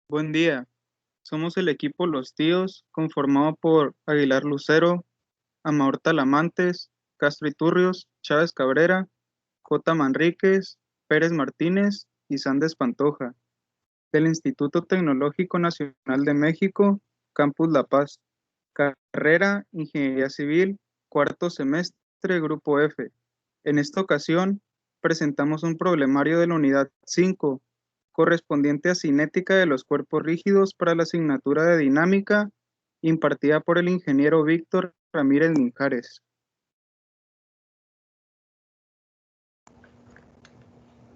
Buen día, somos el equipo Los Tíos, conformado por Aguilar Lucero, Amaur Talamantes, Castro Iturrios, Chávez Cabrera, J. Manríquez, Pérez Martínez y Sandes Pantoja, del Instituto Tecnológico Nacional de México, Campus La Paz, carrera Ingeniería Civil, cuarto semestre, Grupo F. En esta ocasión, presentamos un problemario de la unidad 5, correspondiente a cinética de los cuerpos rígidos para la asignatura de dinámica, impartida por el ingeniero Víctor Ramírez Linjares.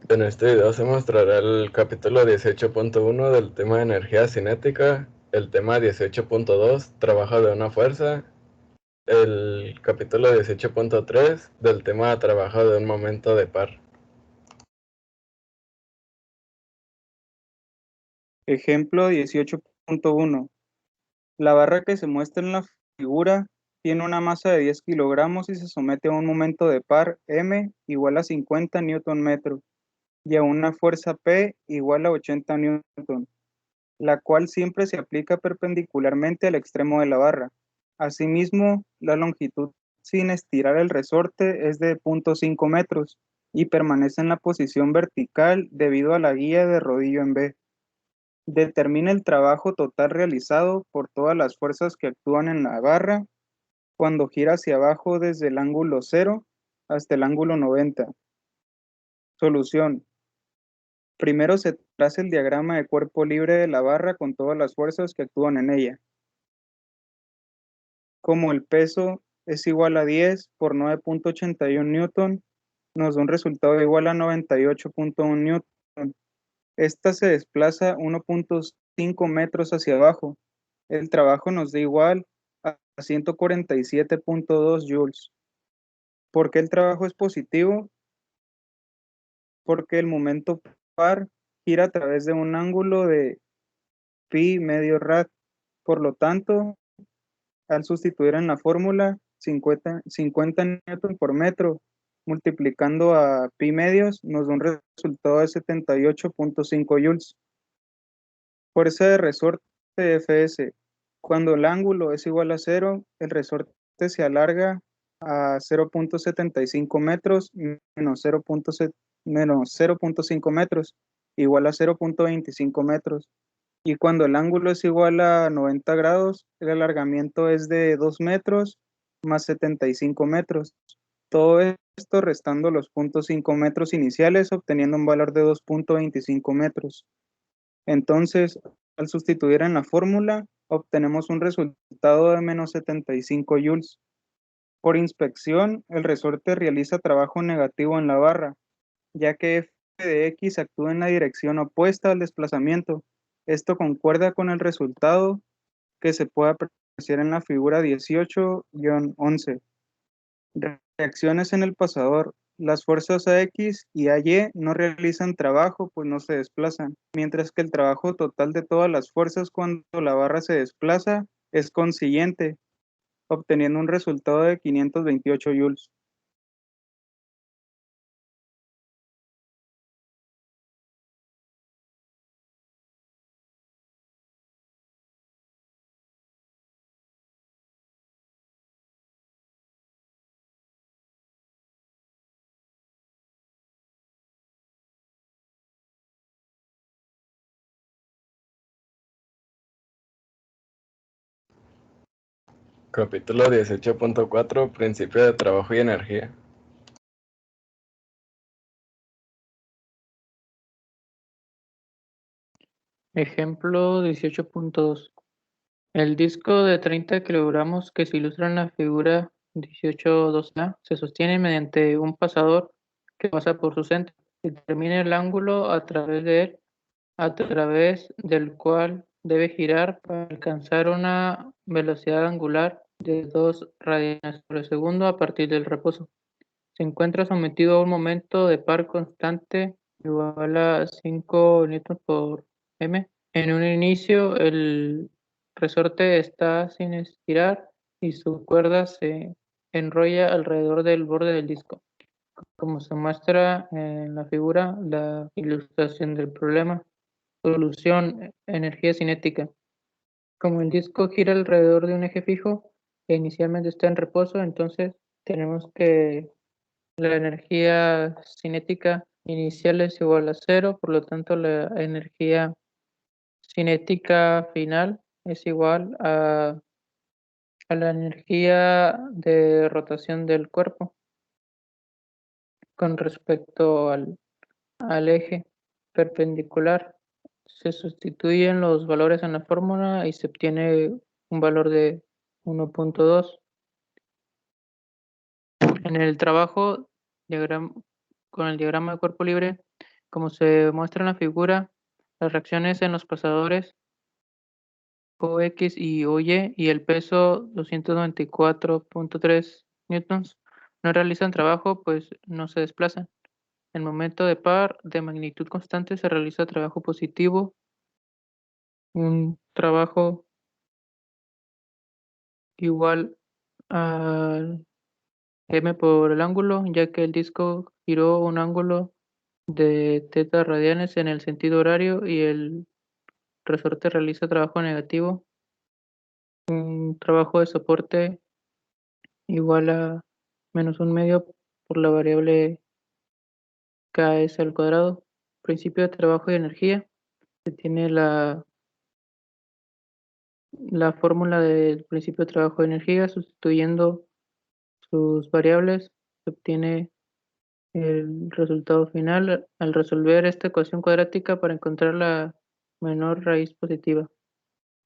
En este video se mostrará el capítulo 18.1 del tema de energía cinética, el tema 18.2, trabajo de una fuerza, el capítulo 18.3 del tema trabajo de un momento de par. Ejemplo 18.1. La barra que se muestra en la figura tiene una masa de 10 kilogramos y se somete a un momento de par M igual a 50 newton metro y a una fuerza P igual a 80 newton, la cual siempre se aplica perpendicularmente al extremo de la barra. Asimismo, la longitud sin estirar el resorte es de 0.5 metros y permanece en la posición vertical debido a la guía de rodillo en B. Determina el trabajo total realizado por todas las fuerzas que actúan en la barra cuando gira hacia abajo desde el ángulo 0 hasta el ángulo 90. Solución. Primero se traza el diagrama de cuerpo libre de la barra con todas las fuerzas que actúan en ella. Como el peso es igual a 10 por 9.81 newton, nos da un resultado igual a 98.1 newton. Esta se desplaza 1.5 metros hacia abajo. El trabajo nos da igual a 147.2 joules. ¿Por qué el trabajo es positivo? Porque el momento par gira a través de un ángulo de pi medio rad. Por lo tanto, al sustituir en la fórmula 50 newton por metro multiplicando a pi medios, nos da un resultado de 78.5 joules. Fuerza de resorte Fs. Cuando el ángulo es igual a 0, el resorte se alarga a 0.75 metros menos 0.5 metros, igual a 0.25 metros. Y cuando el ángulo es igual a 90 grados, el alargamiento es de 2 metros más 75 metros. Todo esto restando los 0.5 metros iniciales, obteniendo un valor de 2.25 metros. Entonces, al sustituir en la fórmula, obtenemos un resultado de menos 75 joules. Por inspección, el resorte realiza trabajo negativo en la barra, ya que f de x actúa en la dirección opuesta al desplazamiento. Esto concuerda con el resultado que se puede apreciar en la figura 18-11. Reacciones en el pasador. Las fuerzas AX y AY no realizan trabajo, pues no se desplazan, mientras que el trabajo total de todas las fuerzas cuando la barra se desplaza es consiguiente, obteniendo un resultado de 528 joules. Capítulo 18.4, principio de trabajo y energía. Ejemplo 18.2. El disco de 30 kilogramos que se ilustra en la figura 18.2a se sostiene mediante un pasador que pasa por su centro. Determina el ángulo a través de él, a través del cual debe girar para alcanzar una velocidad angular de 2 radianes por segundo a partir del reposo. Se encuentra sometido a un momento de par constante igual a 5 newtons por m. En un inicio, el resorte está sin estirar y su cuerda se enrolla alrededor del borde del disco. Como se muestra en la figura, la ilustración del problema, Solución, energía cinética. Como el disco gira alrededor de un eje fijo e inicialmente está en reposo, entonces tenemos que la energía cinética inicial es igual a cero, por lo tanto la energía cinética final es igual a la energía de rotación del cuerpo con respecto al eje perpendicular. Se sustituyen los valores en la fórmula y se obtiene un valor de 1.2. En el trabajo con el diagrama de cuerpo libre, como se muestra en la figura, las reacciones en los pasadores OX y OY y el peso 294.3 newtons no realizan trabajo, pues no se desplazan. En momento de par de magnitud constante se realiza trabajo positivo, un trabajo igual al m por el ángulo, ya que el disco giró un ángulo de teta radianes en el sentido horario y el resorte realiza trabajo negativo, un trabajo de soporte igual a menos un medio por la variable Ks al cuadrado. Principio de trabajo y energía. Se tiene la fórmula del principio de trabajo de energía, sustituyendo sus variables, se obtiene el resultado final al resolver esta ecuación cuadrática para encontrar la menor raíz positiva.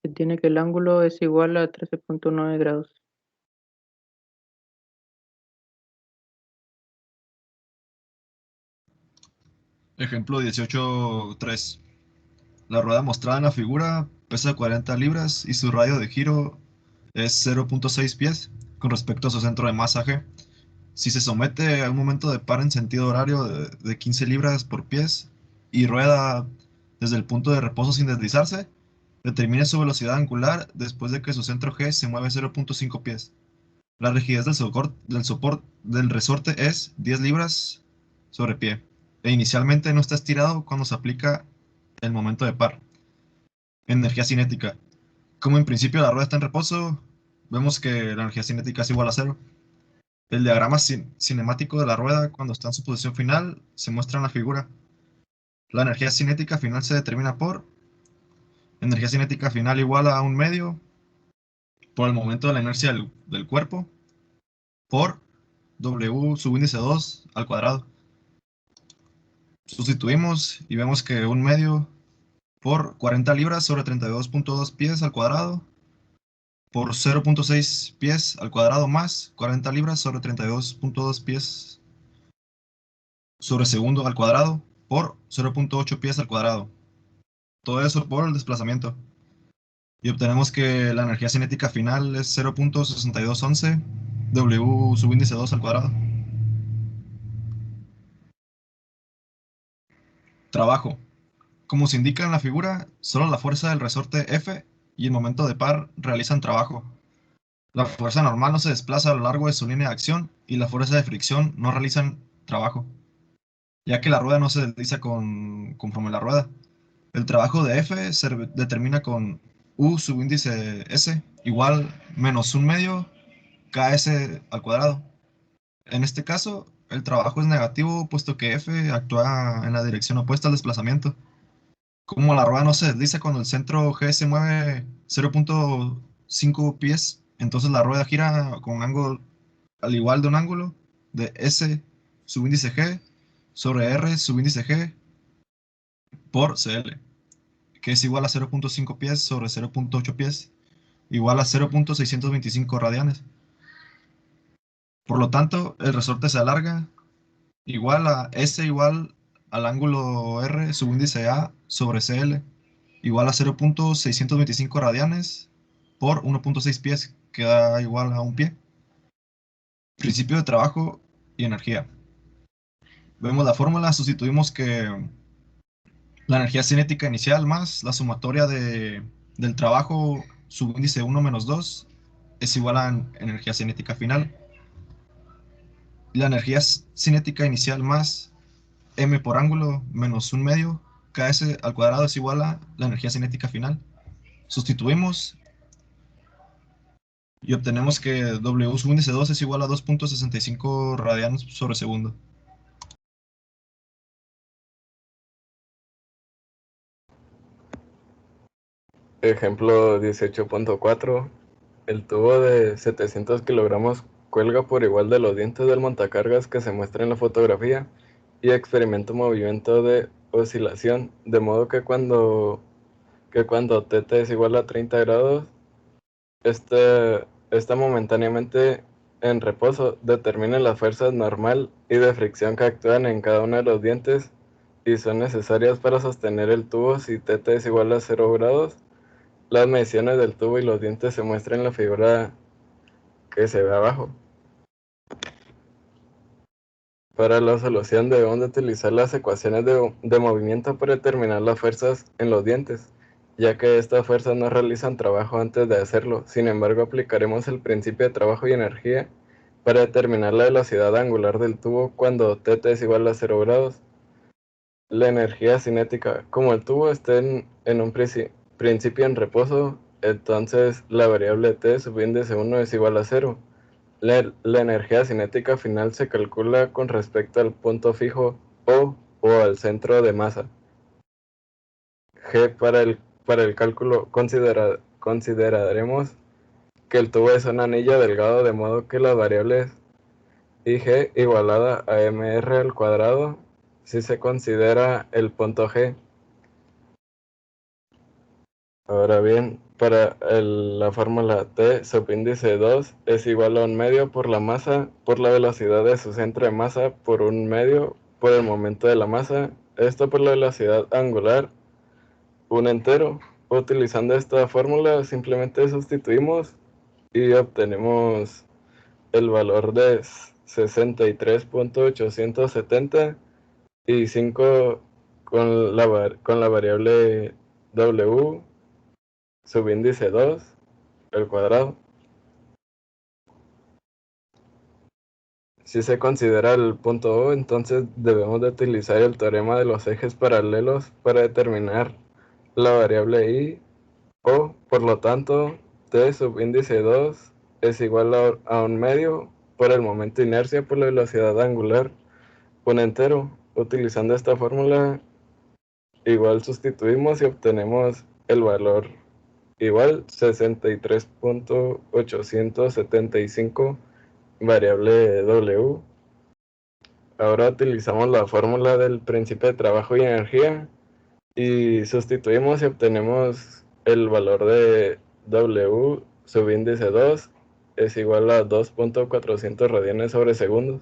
Se tiene que el ángulo es igual a 13.9 grados. Ejemplo 18.3. La rueda mostrada en la figura pesa 40 libras y su radio de giro es 0.6 pies con respecto a su centro de masa G. Si se somete a un momento de par en sentido horario de 15 libras por pies y rueda desde el punto de reposo sin deslizarse, determine su velocidad angular después de que su centro G se mueve 0.5 pies. La rigidez del resorte es 10 libras sobre pie e inicialmente no está estirado cuando se aplica el momento de par. Energía cinética. Como en principio la rueda está en reposo, vemos que la energía cinética es igual a cero. El diagrama cinemático de la rueda cuando está en su posición final se muestra en la figura. La energía cinética final se determina por energía cinética final igual a un medio por el momento de la inercia del cuerpo por W subíndice 2 al cuadrado. Sustituimos y vemos que un medio por 40 libras sobre 32.2 pies al cuadrado por 0.6 pies al cuadrado más 40 libras sobre 32.2 pies sobre segundo al cuadrado por 0.8 pies al cuadrado. Todo eso por el desplazamiento. Y obtenemos que la energía cinética final es 0.6211 W subíndice 2 al cuadrado. Trabajo. Como se indica en la figura, solo la fuerza del resorte F y el momento de par realizan trabajo. La fuerza normal no se desplaza a lo largo de su línea de acción y la fuerza de fricción no realizan trabajo, ya que la rueda no se desliza conforme la rueda. El trabajo de F se determina con U subíndice S igual menos un medio KS al cuadrado. En este caso, el trabajo es negativo puesto que F actúa en la dirección opuesta al desplazamiento. Como la rueda no se desliza cuando el centro G se mueve 0.5 pies, entonces la rueda gira con un ángulo al igual de un ángulo de S subíndice G sobre R subíndice G por CL, que es igual a 0.5 pies sobre 0.8 pies, igual a 0.625 radianes. Por lo tanto, el resorte se alarga igual a S igual al ángulo R subíndice A sobre CL, igual a 0.625 radianes por 1.6 pies, que da igual a un pie. Principio de trabajo y energía. Vemos la fórmula, sustituimos que la energía cinética inicial más la sumatoria del trabajo subíndice 1 menos 2 es igual a energía cinética final. La energía cinética inicial más m por ángulo menos un medio KS al cuadrado es igual a la energía cinética final. Sustituimos y obtenemos que W subíndice 2 es igual a 2.65 radianes sobre segundo. Ejemplo 18.4. El tubo de 700 kilogramos cuelga por igual de los dientes del montacargas que se muestra en la fotografía y experimenta un movimiento de oscilación, de modo que cuando θ es igual a 30 grados, está momentáneamente en reposo. Determina las fuerzas normal y de fricción que actúan en cada uno de los dientes y son necesarias para sostener el tubo si θ es igual a 0 grados. Las mediciones del tubo y los dientes se muestran en la figura que se ve abajo. Para la solución debemos de utilizar las ecuaciones de movimiento para determinar las fuerzas en los dientes, ya que estas fuerzas no realizan trabajo antes de hacerlo. Sin embargo, aplicaremos el principio de trabajo y energía para determinar la velocidad angular del tubo cuando θ es igual a 0 grados. La energía cinética, como el tubo está en un principio en reposo, entonces la variable T subíndice 1 es igual a 0. La energía cinética final se calcula con respecto al punto fijo o al centro de masa. G para el cálculo consideraremos que el tubo es un anillo delgado, de modo que las variables IG igualada a mr al cuadrado si se considera el punto G. Ahora bien, para la fórmula T subíndice 2 es igual a un medio por la masa por la velocidad de su centro de masa por un medio por el momento de la masa, esto por la velocidad angular, un entero. Utilizando esta fórmula simplemente sustituimos y obtenemos el valor de 63.870 y 5 con la variable W subíndice 2 al cuadrado. Si se considera el punto O, entonces debemos de utilizar el teorema de los ejes paralelos para determinar la variable I, o por lo tanto T subíndice 2 es igual a un medio por el momento de inercia por la velocidad angular, un entero. Utilizando esta fórmula igual sustituimos y obtenemos el valor igual 63.875 variable W. Ahora utilizamos la fórmula del principio de trabajo y energía y sustituimos y obtenemos el valor de W subíndice 2 es igual a 2.400 radianes sobre segundos.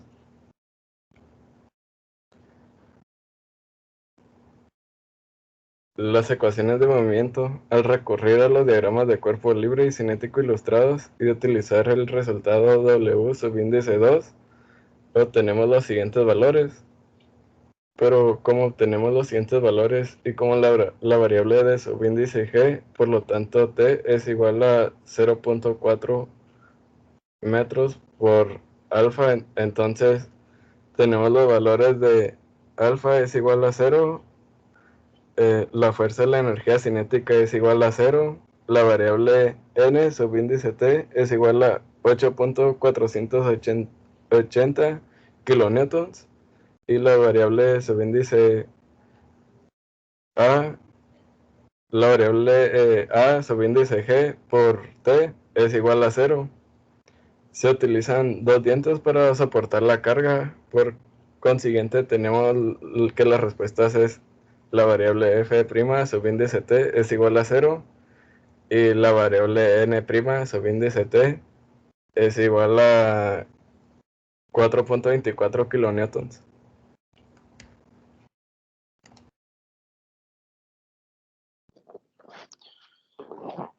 Las ecuaciones de movimiento. Al recurrir a los diagramas de cuerpo libre y cinético ilustrados y utilizar el resultado W subíndice 2, obtenemos los siguientes valores. Pero como obtenemos los siguientes valores y como la variable de subíndice G, por lo tanto T es igual a 0.4 metros por alfa, entonces tenemos los valores de alfa es igual a 0, la fuerza de la energía cinética es igual a 0, la variable N subíndice T es igual a 8.480 kilonewtons y la variable subíndice A, la variable A subíndice G por T es igual a 0. Se utilizan dos dientes para soportar la carga, por consiguiente tenemos que las respuestas es la variable F' subíndice T es igual a 0 y la variable N' subíndice T es igual a 4.24 kilonewtons.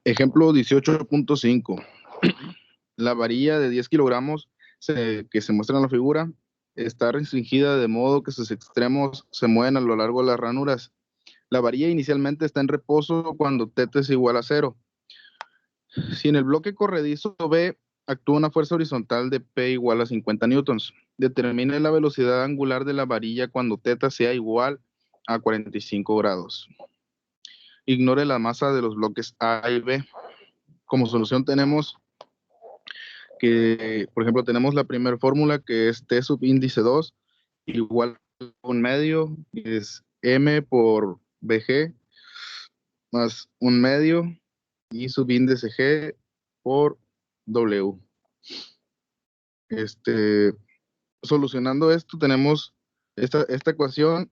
Ejemplo 18.5. La varilla de 10 kilogramos que se muestra en la figura está restringida de modo que sus extremos se mueven a lo largo de las ranuras. La varilla inicialmente está en reposo cuando θ es igual a 0. Si en el bloque corredizo B actúa una fuerza horizontal de P igual a 50 newtons, determine la velocidad angular de la varilla cuando θ sea igual a 45 grados. Ignore la masa de los bloques A y B. Como solución tenemos que, por ejemplo, tenemos la primera fórmula que es T subíndice 2 igual a 1/2, es M por BG más 1/2 y subíndice G por W. Solucionando esto, tenemos esta ecuación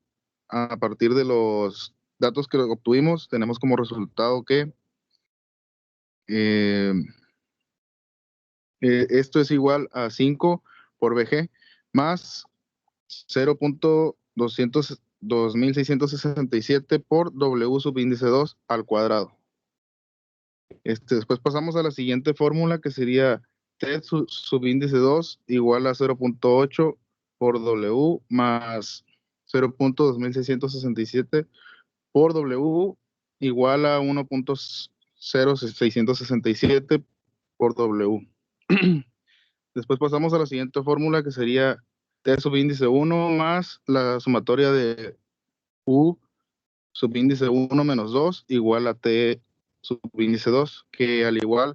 a partir de los datos que obtuvimos. Tenemos como resultado que esto es igual a 5 por BG más 0.2667 por W subíndice 2 al cuadrado. Después pasamos a la siguiente fórmula, que sería T subíndice 2 igual a 0.8 por W más 0.2667 por W igual a 1.0667 por W. Después pasamos a la siguiente fórmula, que sería T subíndice 1 más la sumatoria de U subíndice 1 menos 2 igual a T subíndice 2, que al igual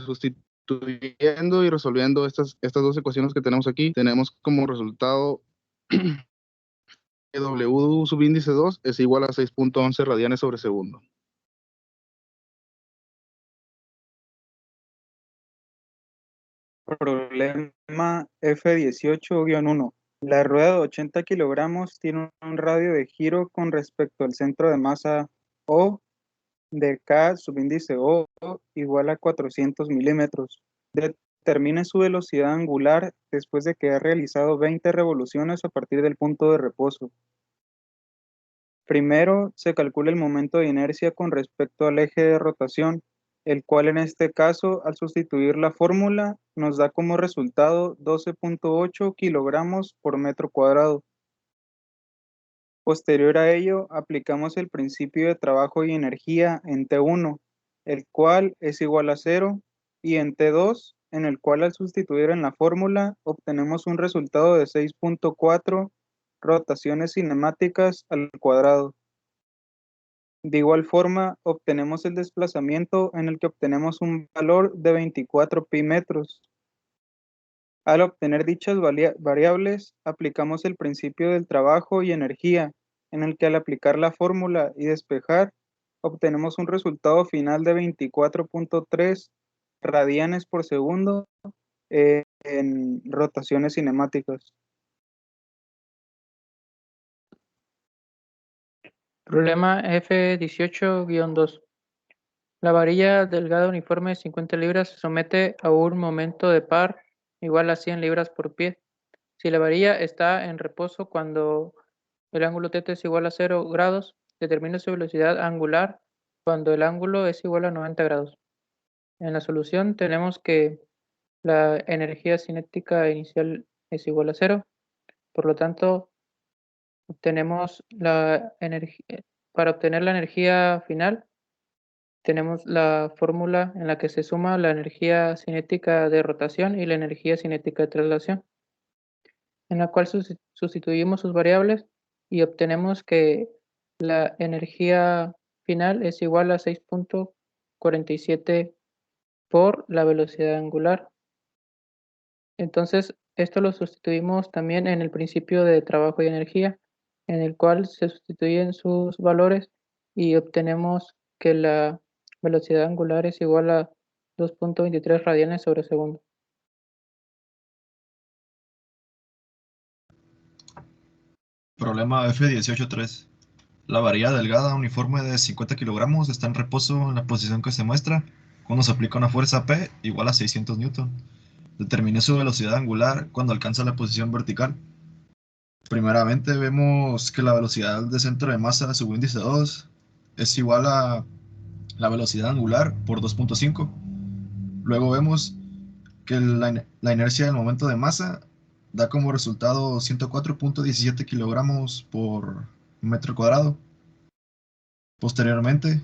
sustituyendo y resolviendo estas dos ecuaciones que tenemos aquí, tenemos como resultado que W subíndice 2 es igual a 6.11 radianes sobre segundo. Problema F18-1. La rueda de 80 kilogramos tiene un radio de giro con respecto al centro de masa O de K subíndice O igual a 400 milímetros. Determine su velocidad angular después de que ha realizado 20 revoluciones a partir del punto de reposo. Primero, se calcula el momento de inercia con respecto al eje de rotación, el cual en este caso, al sustituir la fórmula, nos da como resultado 12.8 kilogramos por metro cuadrado. Posterior a ello, aplicamos el principio de trabajo y energía en T1, el cual es igual a 0, y en T2, en el cual al sustituir en la fórmula, obtenemos un resultado de 6.4 rotaciones cinemáticas al cuadrado. De igual forma, obtenemos el desplazamiento en el que obtenemos un valor de 24 pi metros. Al obtener dichas variables, aplicamos el principio del trabajo y energía, en el que al aplicar la fórmula y despejar, obtenemos un resultado final de 24.3 radianes por segundo en rotaciones cinemáticas. Problema F18-2. La varilla delgada uniforme de 50 libras se somete a un momento de par igual a 100 libras por pie. Si la varilla está en reposo cuando el ángulo θ es igual a 0 grados, determina su velocidad angular cuando el ángulo es igual a 90 grados. En la solución tenemos que la energía cinética inicial es igual a 0, por lo tanto, obtenemos la energía. Para obtener la energía final, tenemos la fórmula en la que se suma la energía cinética de rotación y la energía cinética de traslación, en la cual sustituimos sus variables y obtenemos que la energía final es igual a 6.47 por la velocidad angular. Entonces, esto lo sustituimos también en el principio de trabajo y energía, en el cual se sustituyen sus valores y obtenemos que la velocidad angular es igual a 2.23 radianes sobre segundo. Problema F18-3. La varilla delgada uniforme de 50 kilogramos está en reposo en la posición que se muestra cuando se aplica una fuerza P igual a 600 Newton. Determine su velocidad angular cuando alcanza la posición vertical. Primeramente vemos que la velocidad de centro de masa subíndice 2 es igual a la velocidad angular por 2.5. Luego vemos que la inercia del momento de masa da como resultado 104.17 kilogramos por metro cuadrado. Posteriormente,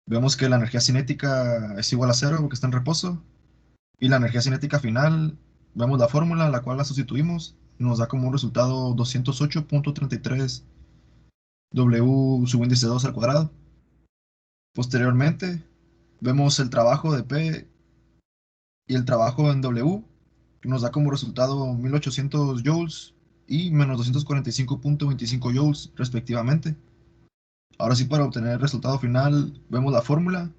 vemos que la energía cinética es igual a 0 porque está en reposo. Y la energía cinética final, vemos la fórmula en la cual la sustituimos y nos da como un resultado 208.33 W subíndice 2 al cuadrado. Posteriormente, vemos el trabajo de P y el trabajo en W, que nos da como resultado 1800 joules y menos 245.25 joules respectivamente. Ahora sí, para obtener el resultado final, vemos la fórmula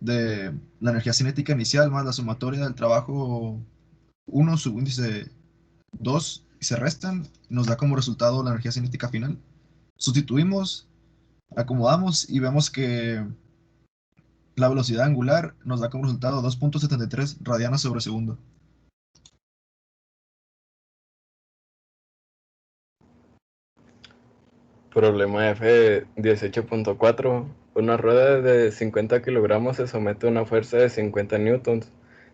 de la energía cinética inicial más la sumatoria del trabajo 1 subíndice 2 y se restan, nos da como resultado la energía cinética final. Sustituimos, acomodamos y vemos que la velocidad angular nos da como resultado 2.73 radianes sobre segundo. Problema F18.4. Una rueda de 50 kilogramos se somete a una fuerza de 50 newtons.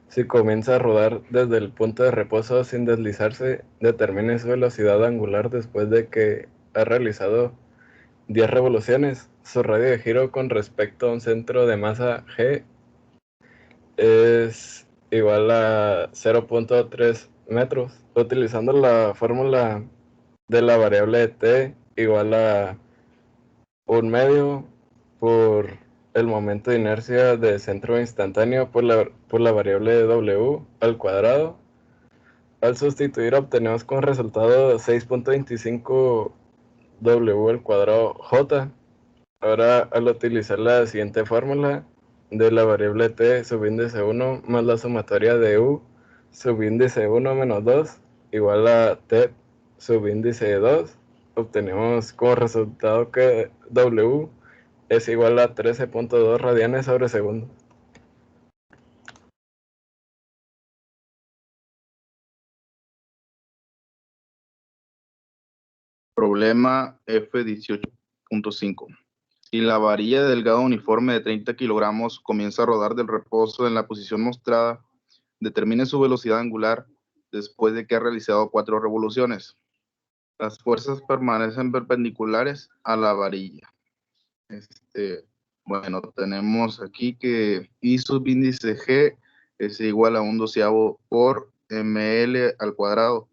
Si comienza a rodar desde el punto de reposo sin deslizarse, determine su velocidad angular después de que ha realizado 10 revoluciones. Su radio de giro con respecto a un centro de masa G es igual a 0.3 metros. Utilizando la fórmula de la variable t igual a 1/2 por el momento de inercia de centro instantáneo por la variable w al cuadrado. Al sustituir obtenemos como resultado 6.25 w al cuadrado j. Ahora, al utilizar la siguiente fórmula de la variable t subíndice 1 más la sumatoria de u subíndice 1 menos 2 igual a t subíndice 2, obtenemos como resultado que w es igual a 13.2 radianes sobre segundo. Problema F18.5. Si la varilla de delgado uniforme de 30 kilogramos comienza a rodar del reposo en la posición mostrada, determine su velocidad angular después de que ha realizado 4 revoluciones. Las fuerzas permanecen perpendiculares a la varilla. Bueno, tenemos aquí que I subíndice G es igual a 1/12 por ml al cuadrado.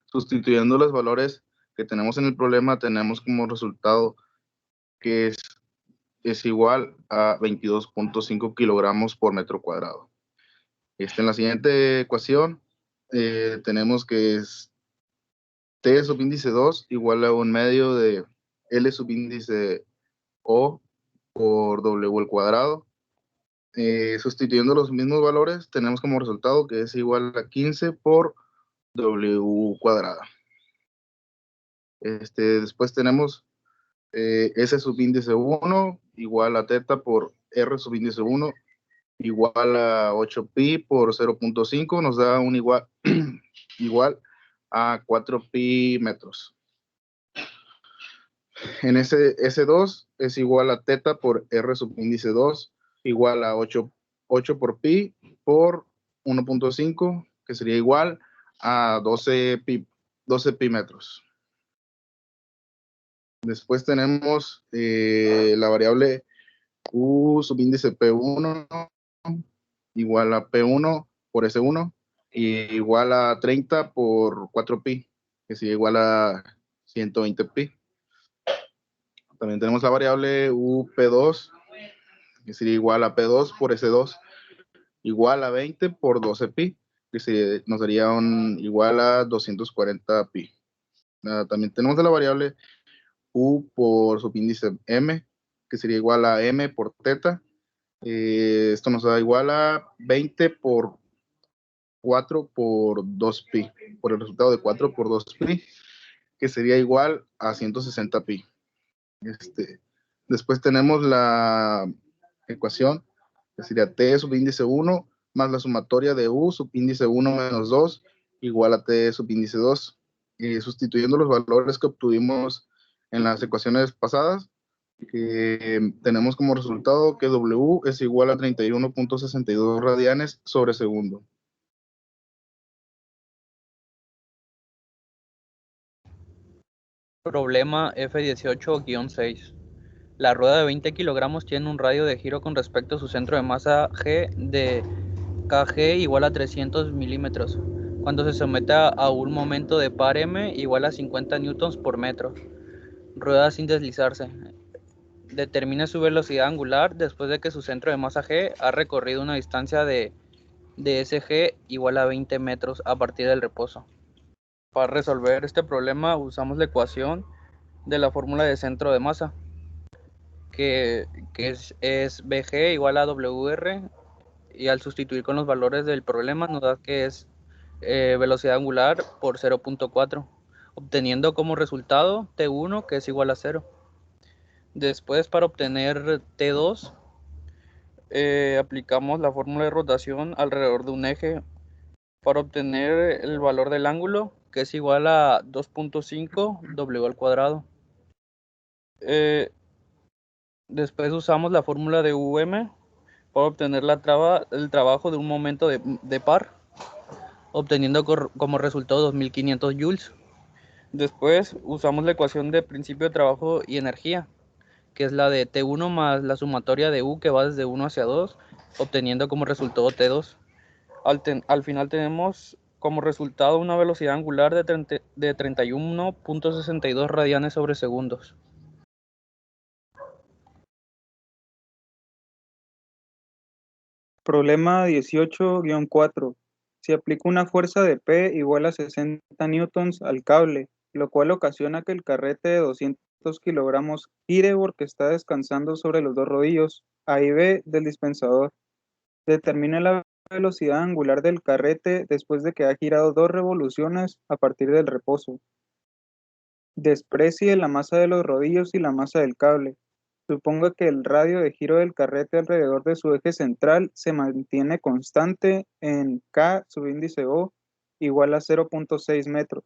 Sustituyendo los valores que tenemos en el problema, tenemos como resultado que es igual a 22.5 kilogramos por metro cuadrado. En la siguiente ecuación tenemos que es T subíndice 2 igual a 1/2 de L subíndice O por W al cuadrado. Sustituyendo los mismos valores, tenemos como resultado que es igual a 15 por W cuadrada. Después tenemos S subíndice 1 igual a teta por R subíndice 1 igual a 8pi por 0.5, nos da un igual a 4pi metros. En ese S2 es igual a teta por R subíndice 2 igual a 8 por pi por 1.5, que sería igual a 12 pi metros. Después tenemos la variable U subíndice P1 igual a P1 por S1 y igual a 30 por 4pi, que sería igual a 120 pi. También tenemos la variable UP2, que sería igual a P2 por S2, igual a 20 por 12 pi, que nos daría igual a 240 pi. También tenemos la variable U por subíndice M, que sería igual a M por teta. Esto nos da igual a 20 por 4 por 2pi, por el resultado de 4 por 2pi, que sería igual a 160 pi. Después tenemos la ecuación, que sería T subíndice 1 más la sumatoria de U subíndice 1 menos 2 igual a T subíndice 2. Sustituyendo los valores que obtuvimos en las ecuaciones pasadas, tenemos como resultado que W es igual a 31.62 radianes sobre segundo. Problema F18-6. La rueda de 20 kilogramos tiene un radio de giro con respecto a su centro de masa G de kg igual a 300 milímetros, cuando se somete a un momento de par m igual a 50 newtons por metro. rueda sin deslizarse. Determine su velocidad angular después de que su centro de masa G ha recorrido una distancia de SG igual a 20 metros a partir del reposo. Para resolver este problema usamos la ecuación de la fórmula de centro de masa, que es BG igual a WR, y al sustituir con los valores del problema nos da que es velocidad angular por 0.4, obteniendo como resultado T1, que es igual a 0. Después, para obtener T2, aplicamos la fórmula de rotación alrededor de un eje para obtener el valor del ángulo, que es igual a 2.5 W al cuadrado. Después usamos la fórmula de UM para obtener el trabajo de un momento de par, obteniendo como resultado 2500 joules. Después usamos la ecuación de principio de trabajo y energía, que es la de T1 más la sumatoria de U, que va desde 1 hacia 2, obteniendo como resultado T2. Al final tenemos como resultado una velocidad angular de 31.62 radianes sobre segundos. Problema 18-4. Se aplica una fuerza de P igual a 60 newtons al cable, lo cual ocasiona que el carrete de 200 kilogramos gire porque está descansando sobre los dos rodillos A y B del dispensador. Determine la velocidad angular del carrete después de que ha girado 2 revoluciones a partir del reposo. Desprecie la masa de los rodillos y la masa del cable. Suponga que el radio de giro del carrete alrededor de su eje central se mantiene constante en K subíndice O igual a 0.6 metros.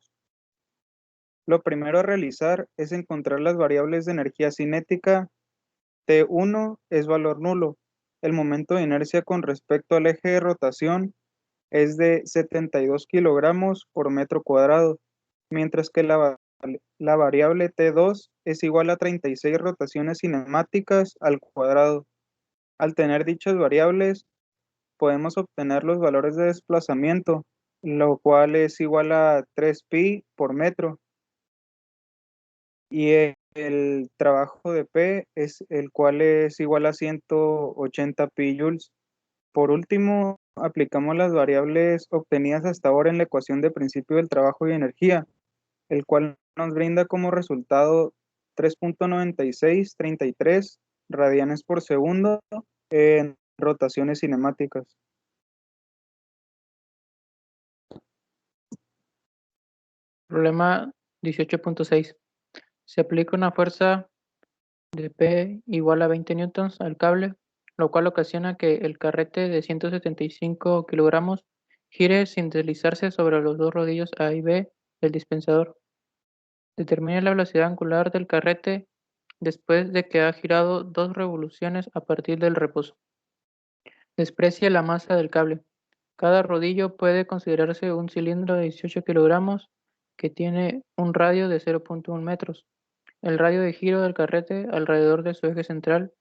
Lo primero a realizar es encontrar las variables de energía cinética. T1 es valor nulo. El momento de inercia con respecto al eje de rotación es de 72 kilogramos por metro cuadrado, mientras que la variable T2 es igual a 36 rotaciones cinemáticas al cuadrado. Al tener dichas variables, podemos obtener los valores de desplazamiento, lo cual es igual a 3pi por metro. Y el trabajo de P es el cual es igual a 180 pi joules. Por último, aplicamos las variables obtenidas hasta ahora en la ecuación de principio del trabajo y energía, el cual nos brinda como resultado 3.9633 radianes por segundo en rotaciones cinemáticas. Problema 18.6. Se aplica una fuerza de P igual a 20 newtons al cable, lo cual ocasiona que el carrete de 175 kilogramos gire sin deslizarse sobre los dos rodillos A y B del dispensador. Determine la velocidad angular del carrete después de que ha girado 2 revoluciones a partir del reposo. Desprecie la masa del cable. Cada rodillo puede considerarse un cilindro de 18 kilogramos que tiene un radio de 0.1 metros. El radio de giro del carrete alrededor de su eje central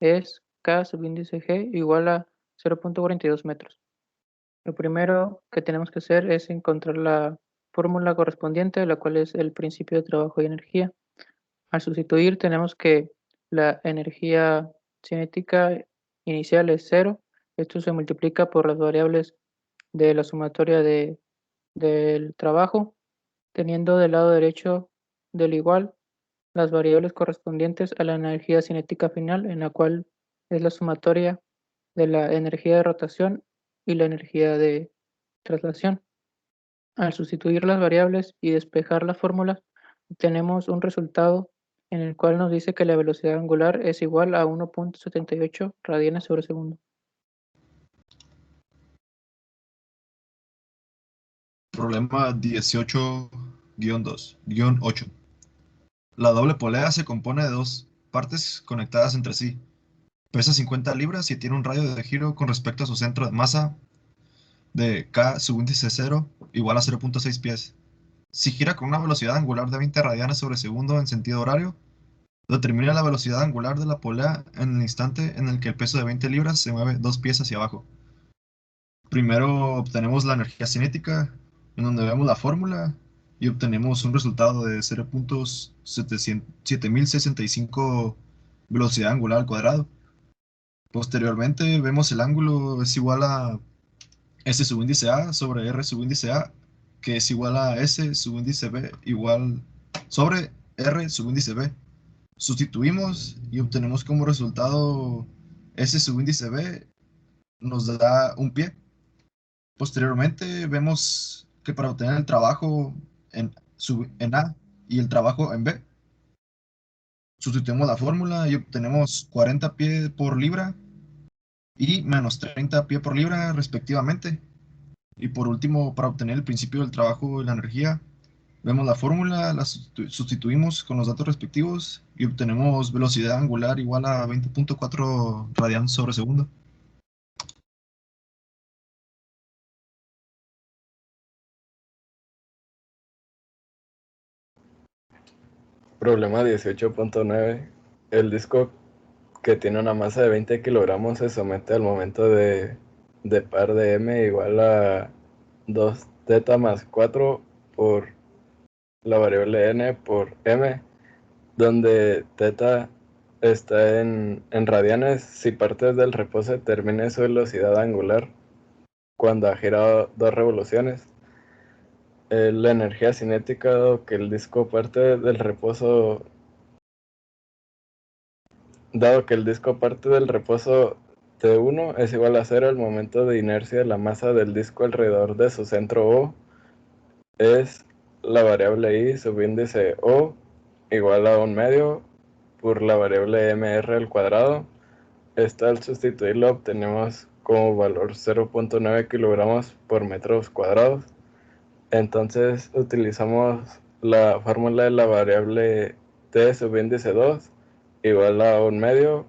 es K subíndice G igual a 0.42 metros. Lo primero que tenemos que hacer es encontrar la fórmula correspondiente, la cual es el principio de trabajo y energía. Al sustituir tenemos que la energía cinética inicial es 0. Esto se multiplica por las variables de la sumatoria del trabajo, teniendo del lado derecho del igual las variables correspondientes a la energía cinética final, en la cual es la sumatoria de la energía de rotación y la energía de traslación. Al sustituir las variables y despejar la fórmula, obtenemos un resultado en el cual nos dice que la velocidad angular es igual a 1.78 radianes sobre segundo. Problema 18-2-8. La doble polea se compone de dos partes conectadas entre sí. Pesa 50 libras y tiene un radio de giro con respecto a su centro de masa de K subíndice 0 igual a 0.6 pies. Si gira con una velocidad angular de 20 radianes sobre segundo en sentido horario, determina la velocidad angular de la polea en el instante en el que el peso de 20 libras se mueve 2 pies hacia abajo. Primero obtenemos la energía cinética, en donde vemos la fórmula, y obtenemos un resultado de 0.7065 velocidad angular al cuadrado. Posteriormente vemos el ángulo es igual a S subíndice A sobre R subíndice A, que es igual a S subíndice B igual sobre R subíndice B. Sustituimos y obtenemos como resultado S subíndice B nos da un pie. Posteriormente vemos que para obtener el trabajo en A y el trabajo en B, sustituimos la fórmula y obtenemos 40 pies por libra y menos 30 pies por libra respectivamente. Y por último, para obtener el principio del trabajo y la energía, vemos la fórmula, la sustituimos con los datos respectivos y obtenemos velocidad angular igual a 20.4 radianes sobre segundo. Problema 18.9. El disco que tiene una masa de 20 kilogramos se somete al momento de par de m igual a 2 teta más 4 por la variable n por m, donde teta está en radianes. Si partes del reposo determine su velocidad angular cuando ha girado 2 revoluciones. La energía cinética, dado que el disco parte del reposo T1 es igual a 0, el momento de inercia de la masa del disco alrededor de su centro O es la variable I subíndice O igual a 1/2 por la variable mr al cuadrado. Esto al sustituirlo obtenemos como valor 0.9 kilogramos por metros cuadrados. Entonces utilizamos la fórmula de la variable T subíndice 2 igual a 1/2,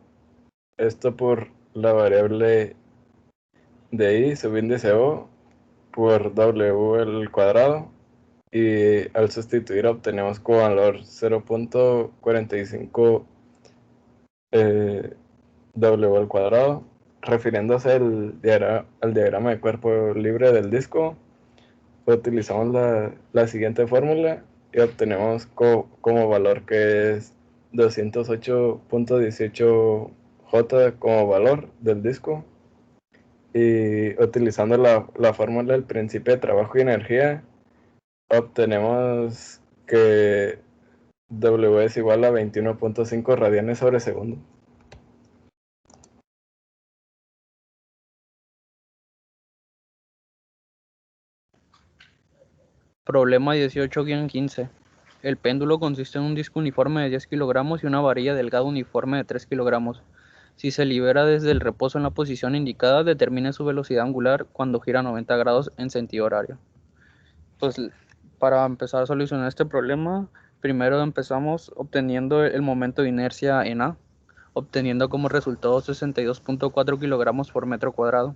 esto por la variable de I subíndice O por W al cuadrado, y al sustituir obtenemos como valor 0.45 W al cuadrado. Refiriéndose al diagrama de cuerpo libre del disco, utilizamos la siguiente fórmula y obtenemos como valor que es 208.18 J como valor del disco. Y utilizando la fórmula del principio de trabajo y energía, obtenemos que W es igual a 21.5 radianes sobre segundo. Problema 18-15. El péndulo consiste en un disco uniforme de 10 kilogramos y una varilla delgada uniforme de 3 kilogramos. Si se libera desde el reposo en la posición indicada, determine su velocidad angular cuando gira 90 grados en sentido horario. Pues para empezar a solucionar este problema, primero empezamos obteniendo el momento de inercia en A, obteniendo como resultado 62.4 kilogramos por metro cuadrado.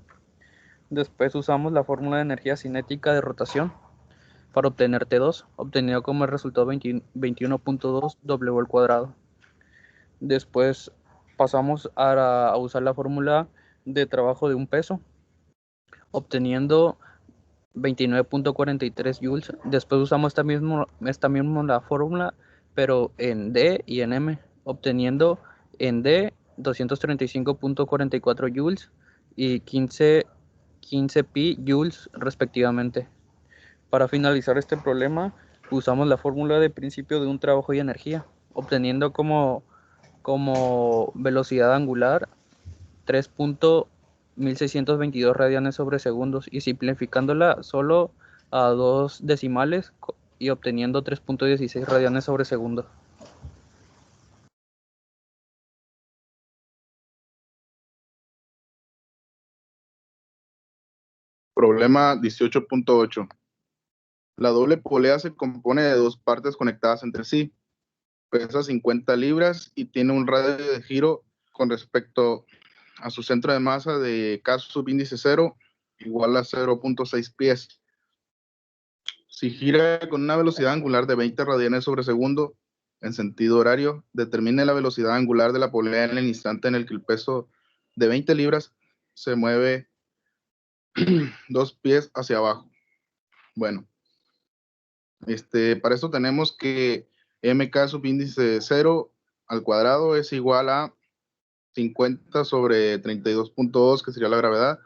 Después usamos la fórmula de energía cinética de rotación para obtener T2, obtenido como el resultado 21.2 W al cuadrado. Después pasamos a usar la fórmula de trabajo de un peso, obteniendo 29.43 joules. Después usamos esta misma la fórmula, pero en D y en M, obteniendo en D 235.44 joules y 15 pi joules respectivamente. Para finalizar este problema, usamos la fórmula de principio de un trabajo y energía, obteniendo como velocidad angular 3.1622 radianes sobre segundos y simplificándola solo a 2 decimales y obteniendo 3.16 radianes sobre segundo. Problema 18.8. La doble polea se compone de dos partes conectadas entre sí. Pesa 50 libras y tiene un radio de giro con respecto a su centro de masa de K subíndice 0 igual a 0.6 pies. Si gira con una velocidad angular de 20 radianes sobre segundo en sentido horario, determine la velocidad angular de la polea en el instante en el que el peso de 20 libras se mueve 2 pies hacia abajo. Bueno, Para esto tenemos que MK subíndice 0 al cuadrado es igual a 50 sobre 32.2, que sería la gravedad,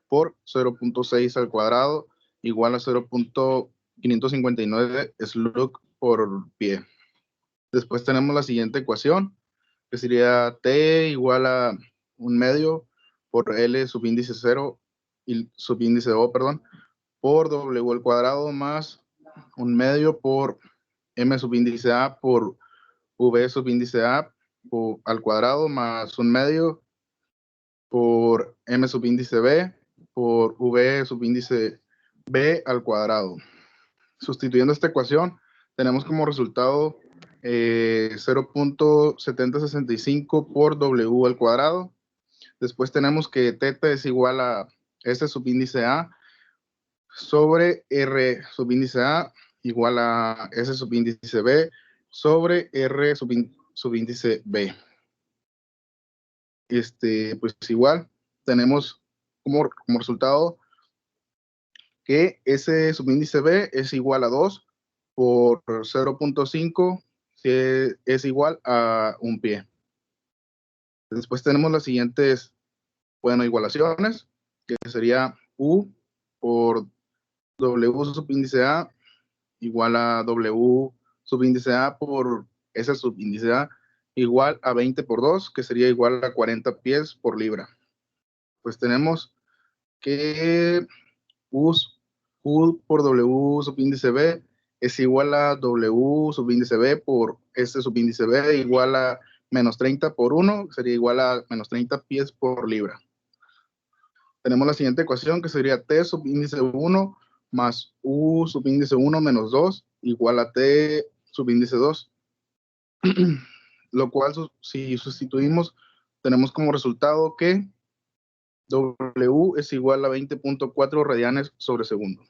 por 0.6 al cuadrado, igual a 0.559 slug por pie. Después tenemos la siguiente ecuación, que sería T igual a 1/2 por L subíndice 0 y subíndice O, perdón, por W al cuadrado más 1/2 por M subíndice A por V subíndice A al cuadrado más 1/2 por M subíndice B por V subíndice B al cuadrado. Sustituyendo esta ecuación, tenemos como resultado 0.7065 por W al cuadrado. Después tenemos que θ es igual a S subíndice A sobre R subíndice A igual a S subíndice B sobre R subíndice B. Pues igual tenemos como resultado que S subíndice B es igual a 2 por 0.5, que es igual a un pie. Después tenemos las siguientes, igualaciones, que sería U por W subíndice A igual a W subíndice A por S subíndice A igual a 20 por 2, que sería igual a 40 pies por libra. Pues tenemos que U por W subíndice B es igual a W subíndice B por S subíndice B igual a menos 30 por 1, sería igual a menos 30 pies por libra. Tenemos la siguiente ecuación, que sería T subíndice 1 más U subíndice 1 menos 2 igual a T subíndice 2. Lo cual, si sustituimos, tenemos como resultado que W es igual a 20.4 radianes sobre segundo.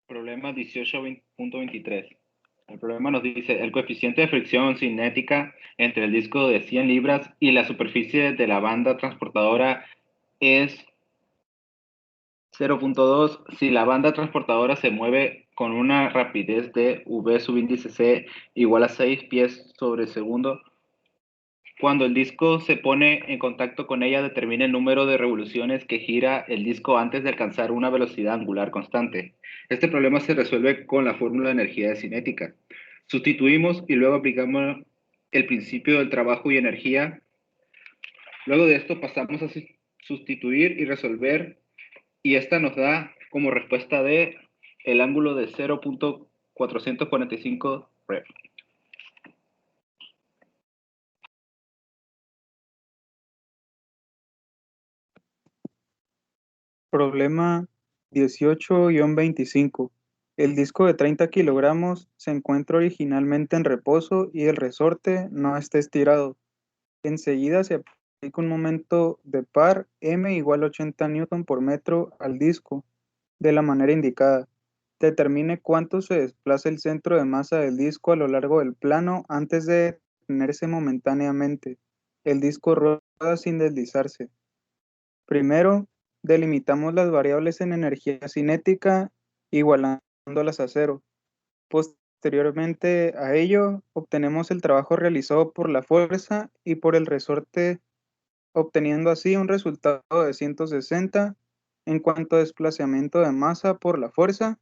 Problema 18.23. El problema nos dice, el coeficiente de fricción cinética entre el disco de 100 libras y la superficie de la banda transportadora es 0.2 si la banda transportadora se mueve con una rapidez de V subíndice C igual a 6 pies sobre segundo. Cuando el disco se pone en contacto con ella, determina el número de revoluciones que gira el disco antes de alcanzar una velocidad angular constante. Este problema se resuelve con la fórmula de energía cinética. Sustituimos y luego aplicamos el principio del trabajo y energía. Luego de esto pasamos a sustituir y resolver, y esta nos da como respuesta D el ángulo de 0.445 rep. Problema 18-25. El disco de 30 kilogramos se encuentra originalmente en reposo y el resorte no está estirado. Enseguida se aplica un momento de par M igual a 80 Newton por metro al disco, de la manera indicada. Determine cuánto se desplaza el centro de masa del disco a lo largo del plano antes de detenerse momentáneamente. El disco rueda sin deslizarse. Primero, delimitamos las variables en energía cinética igualándolas a cero. Posteriormente a ello, obtenemos el trabajo realizado por la fuerza y por el resorte, obteniendo así un resultado de 160 en cuanto a desplazamiento de masa por la fuerza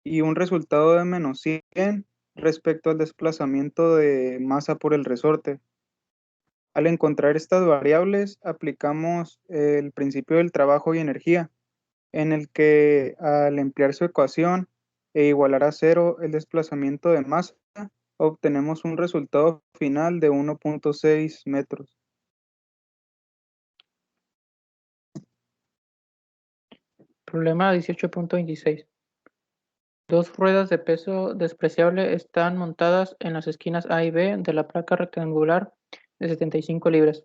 y un resultado de menos 100 respecto al desplazamiento de masa por el resorte. Al encontrar estas variables, aplicamos el principio del trabajo y energía, en el que al emplear su ecuación e igualar a cero el desplazamiento de masa, obtenemos un resultado final de 1.6 metros. Problema 18.26. Dos ruedas de peso despreciable están montadas en las esquinas A y B de la placa rectangular de 75 libras.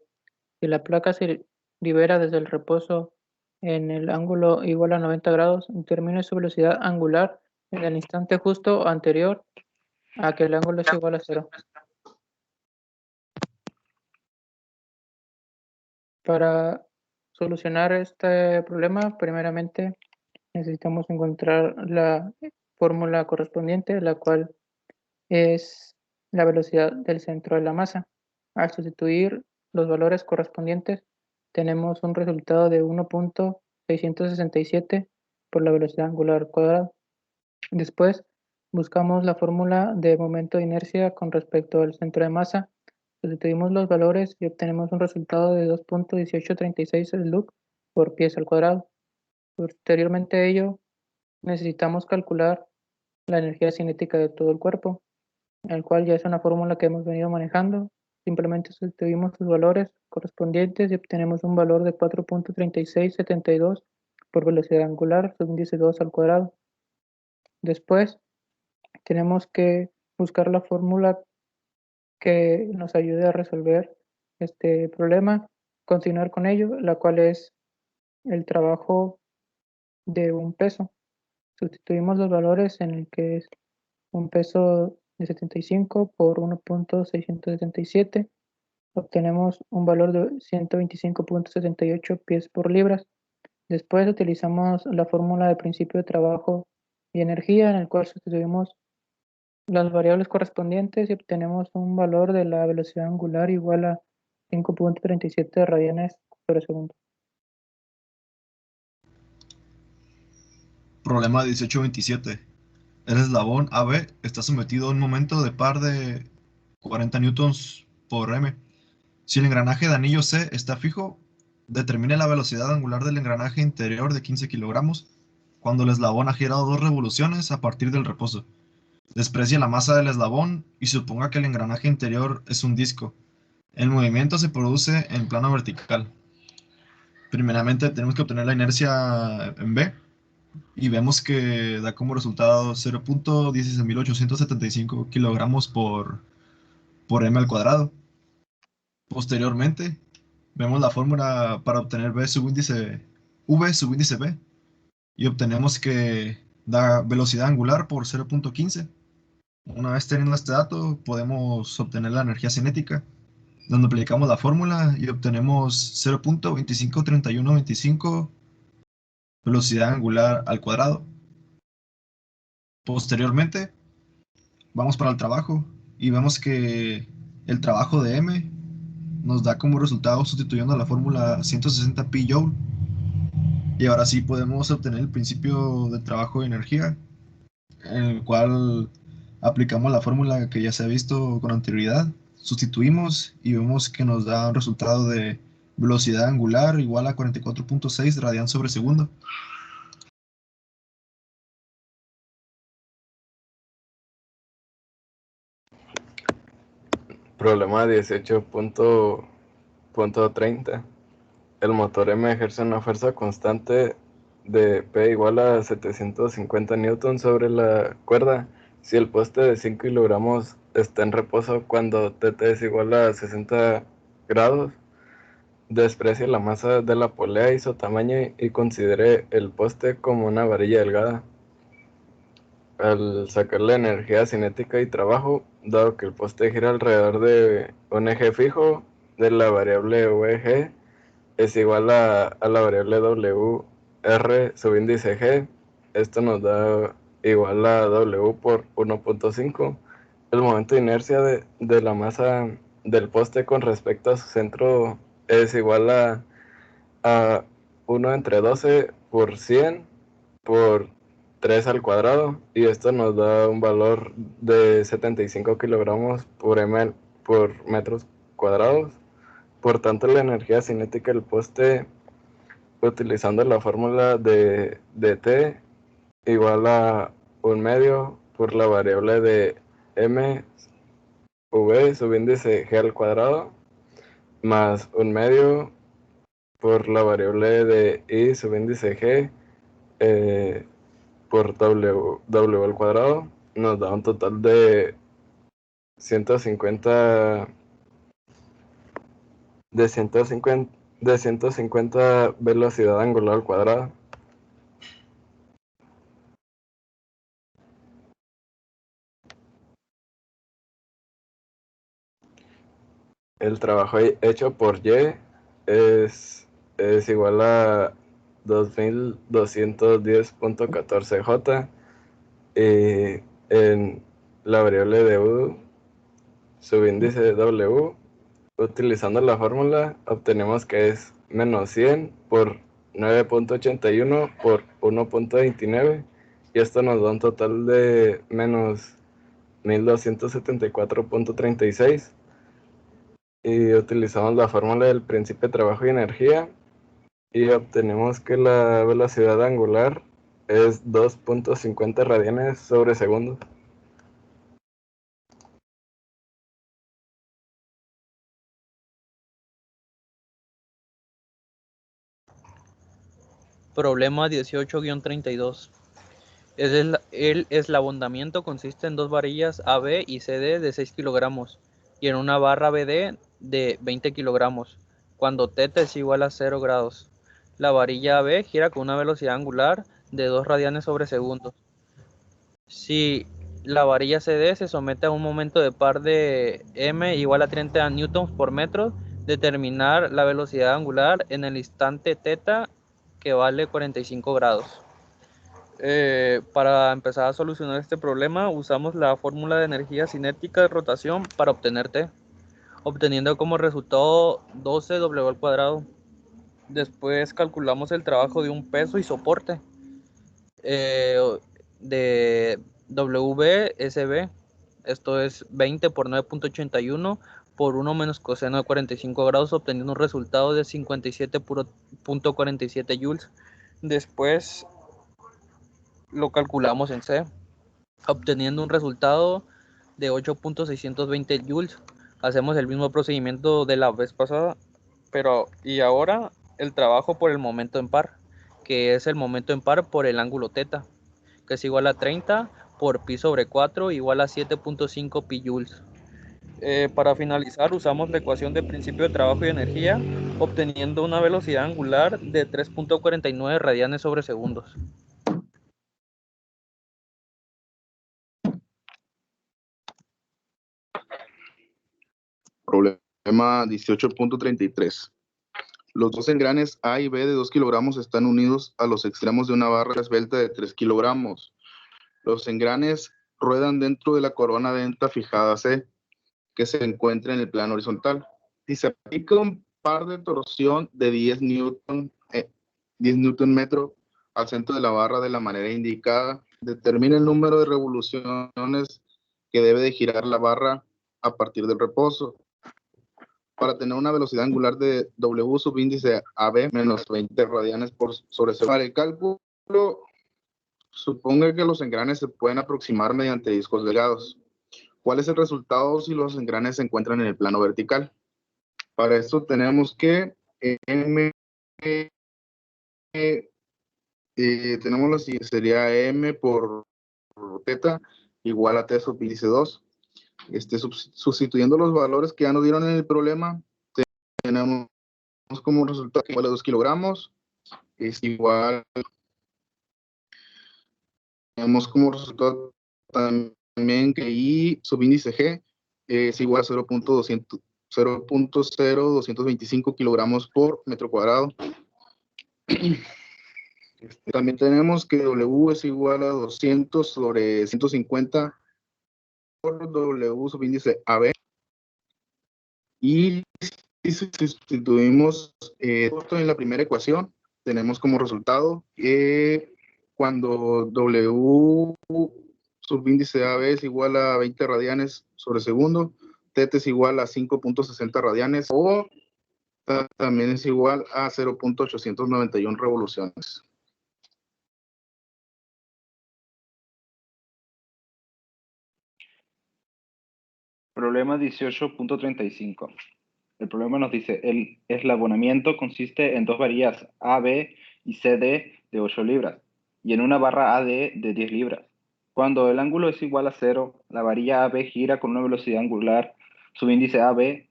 Si la placa se libera desde el reposo en el ángulo igual a 90 grados, determine su velocidad angular en el instante justo anterior a que el ángulo es igual a cero. Para solucionar este problema, primeramente necesitamos encontrar la fórmula correspondiente, la cual es la velocidad del centro de la masa. Al sustituir los valores correspondientes, tenemos un resultado de 1.667 por la velocidad angular cuadrada. Después, buscamos la fórmula de momento de inercia con respecto al centro de masa. Sustituimos los valores y obtenemos un resultado de 2.1836 Luc por pieza al cuadrado. Posteriormente a ello, necesitamos calcular la energía cinética de todo el cuerpo, el cual ya es una fórmula que hemos venido manejando. Simplemente sustituimos sus valores correspondientes y obtenemos un valor de 4.3672 por velocidad angular, subíndice 2 al cuadrado. Después, tenemos que buscar la fórmula que nos ayude a resolver este problema, continuar con ello, la cual es el trabajo de un peso. Sustituimos los valores en el que es un peso de 75 por 1.677. Obtenemos un valor de 125.78 pies por libras. Después utilizamos la fórmula de principio de trabajo y energía, en el cual sustituimos las variables correspondientes y obtenemos un valor de la velocidad angular igual a 5.37 radianes por segundo. Problema 1827. El eslabón AB está sometido a un momento de par de 40 newtons por m. Si el engranaje de anillo C está fijo, determine la velocidad angular del engranaje interior de 15 kilogramos cuando el eslabón ha girado 2 revoluciones a partir del reposo. Desprecie la masa del eslabón y suponga que el engranaje interior es un disco. El movimiento se produce en plano vertical. Primeramente tenemos que obtener la inercia en B y vemos que da como resultado 0.16875 kilogramos por m al cuadrado. Posteriormente, vemos la fórmula para obtener V subíndice B y obtenemos que da velocidad angular por 0.15. Una vez teniendo este dato, podemos obtener la energía cinética, donde aplicamos la fórmula y obtenemos 0.253125 velocidad angular al cuadrado. Posteriormente, vamos para el trabajo y vemos que el trabajo de M nos da como resultado sustituyendo la fórmula 160 pi joule. Y ahora sí podemos obtener el principio de trabajo de energía, en el cual aplicamos la fórmula que ya se ha visto con anterioridad, sustituimos y vemos que nos da un resultado de velocidad angular igual a 44.6 radian sobre segundo. Problema 18.30. El motor M ejerce una fuerza constante de P igual a 750 newtons sobre la cuerda si el poste de 5 kilogramos está en reposo cuando TT es igual a 60 grados. Desprecie la masa de la polea y su tamaño y considere el poste como una varilla delgada. Al sacar la energía cinética y trabajo, dado que el poste gira alrededor de un eje fijo, de la variable VG es igual a la variable WR subíndice G. Esto nos da igual a W por 1.5. El momento de inercia de la masa del poste con respecto a su centro es igual a 1 entre 12 por 100 por 3 al cuadrado, y esto nos da un valor de 75 kilogramos por metros cuadrados. Por tanto, la energía cinética del poste, utilizando la fórmula de T igual a 1/2 por la variable de M V subíndice G al cuadrado más 1/2 por la variable de I subíndice G por W al cuadrado, nos da un total de 150 velocidad angular al cuadrado. El trabajo hecho por Y es es igual a 2210.14 J. Y en la variable de U, subíndice W, utilizando la fórmula, obtenemos que es menos 100 por 9.81 por 1.29, y esto nos da un total de menos 1274.36. Y utilizamos la fórmula del principio de trabajo y energía y obtenemos que la velocidad angular es 2.50 radianes sobre segundo. Problema 18-32. El eslabonamiento consiste en dos varillas AB y CD de 6 kilogramos y en una barra BD de 20 kilogramos, cuando θ es igual a 0 grados. La varilla AB gira con una velocidad angular de 2 radianes sobre segundo. Si la varilla CD se somete a un momento de par de m igual a 30 newtons por metro, determinar la velocidad angular en el instante θ, que vale 45 grados. Para empezar a solucionar este problema, usamos la fórmula de energía cinética de rotación para obtener T, obteniendo como resultado 12W al cuadrado. Después calculamos el trabajo de un peso y soporte de WSB. Esto es 20 por 9.81 por 1 menos coseno de 45 grados, obteniendo un resultado de 57.47 joules. Después lo calculamos en C, obteniendo un resultado de 8.620 joules. Hacemos el mismo procedimiento de la vez pasada, y ahora el trabajo por el momento en par, que es el momento en par por el ángulo θ, que es igual a 30 por pi sobre 4, igual a 7.5 pi joules. Para finalizar, usamos la ecuación de principio de trabajo y energía, obteniendo una velocidad angular de 3.49 radianes sobre segundos. Problema 18.33. Los dos engranes A y B de 2 kilogramos están unidos a los extremos de una barra esbelta de 3 kilogramos. Los engranes ruedan dentro de la corona dentada fijada C, que se encuentra en el plano horizontal. Si se aplica un par de torsión de 10 newton metro al centro de la barra de la manera indicada, determina el número de revoluciones que debe de girar la barra a partir del reposo, para tener una velocidad angular de W subíndice AB menos 20 radianes por sobre segundo. Para el cálculo, suponga que los engranes se pueden aproximar mediante discos delgados. ¿Cuál es el resultado si los engranes se encuentran en el plano vertical? Para esto tenemos que tenemos la siguiente, sería M por θ igual a T subíndice 2. Sustituyendo los valores que ya nos dieron en el problema, tenemos como resultado que igual a 2 kilogramos, es igual, tenemos como resultado también que I subíndice G es igual a 0.0225 kilogramos por metro cuadrado. También tenemos que W es igual a 200 sobre 150 por W subíndice AB. Y si sustituimos esto en la primera ecuación, tenemos como resultado que cuando W subíndice AB es igual a 20 radianes sobre segundo, θ es igual a 5.60 radianes, o también es igual a 0.891 revoluciones. Problema 18.35. El problema nos dice, el eslabonamiento consiste en dos varillas AB y CD de 8 libras y en una barra AD de 10 libras. Cuando el ángulo es igual a 0, la varilla AB gira con una velocidad angular subíndice AB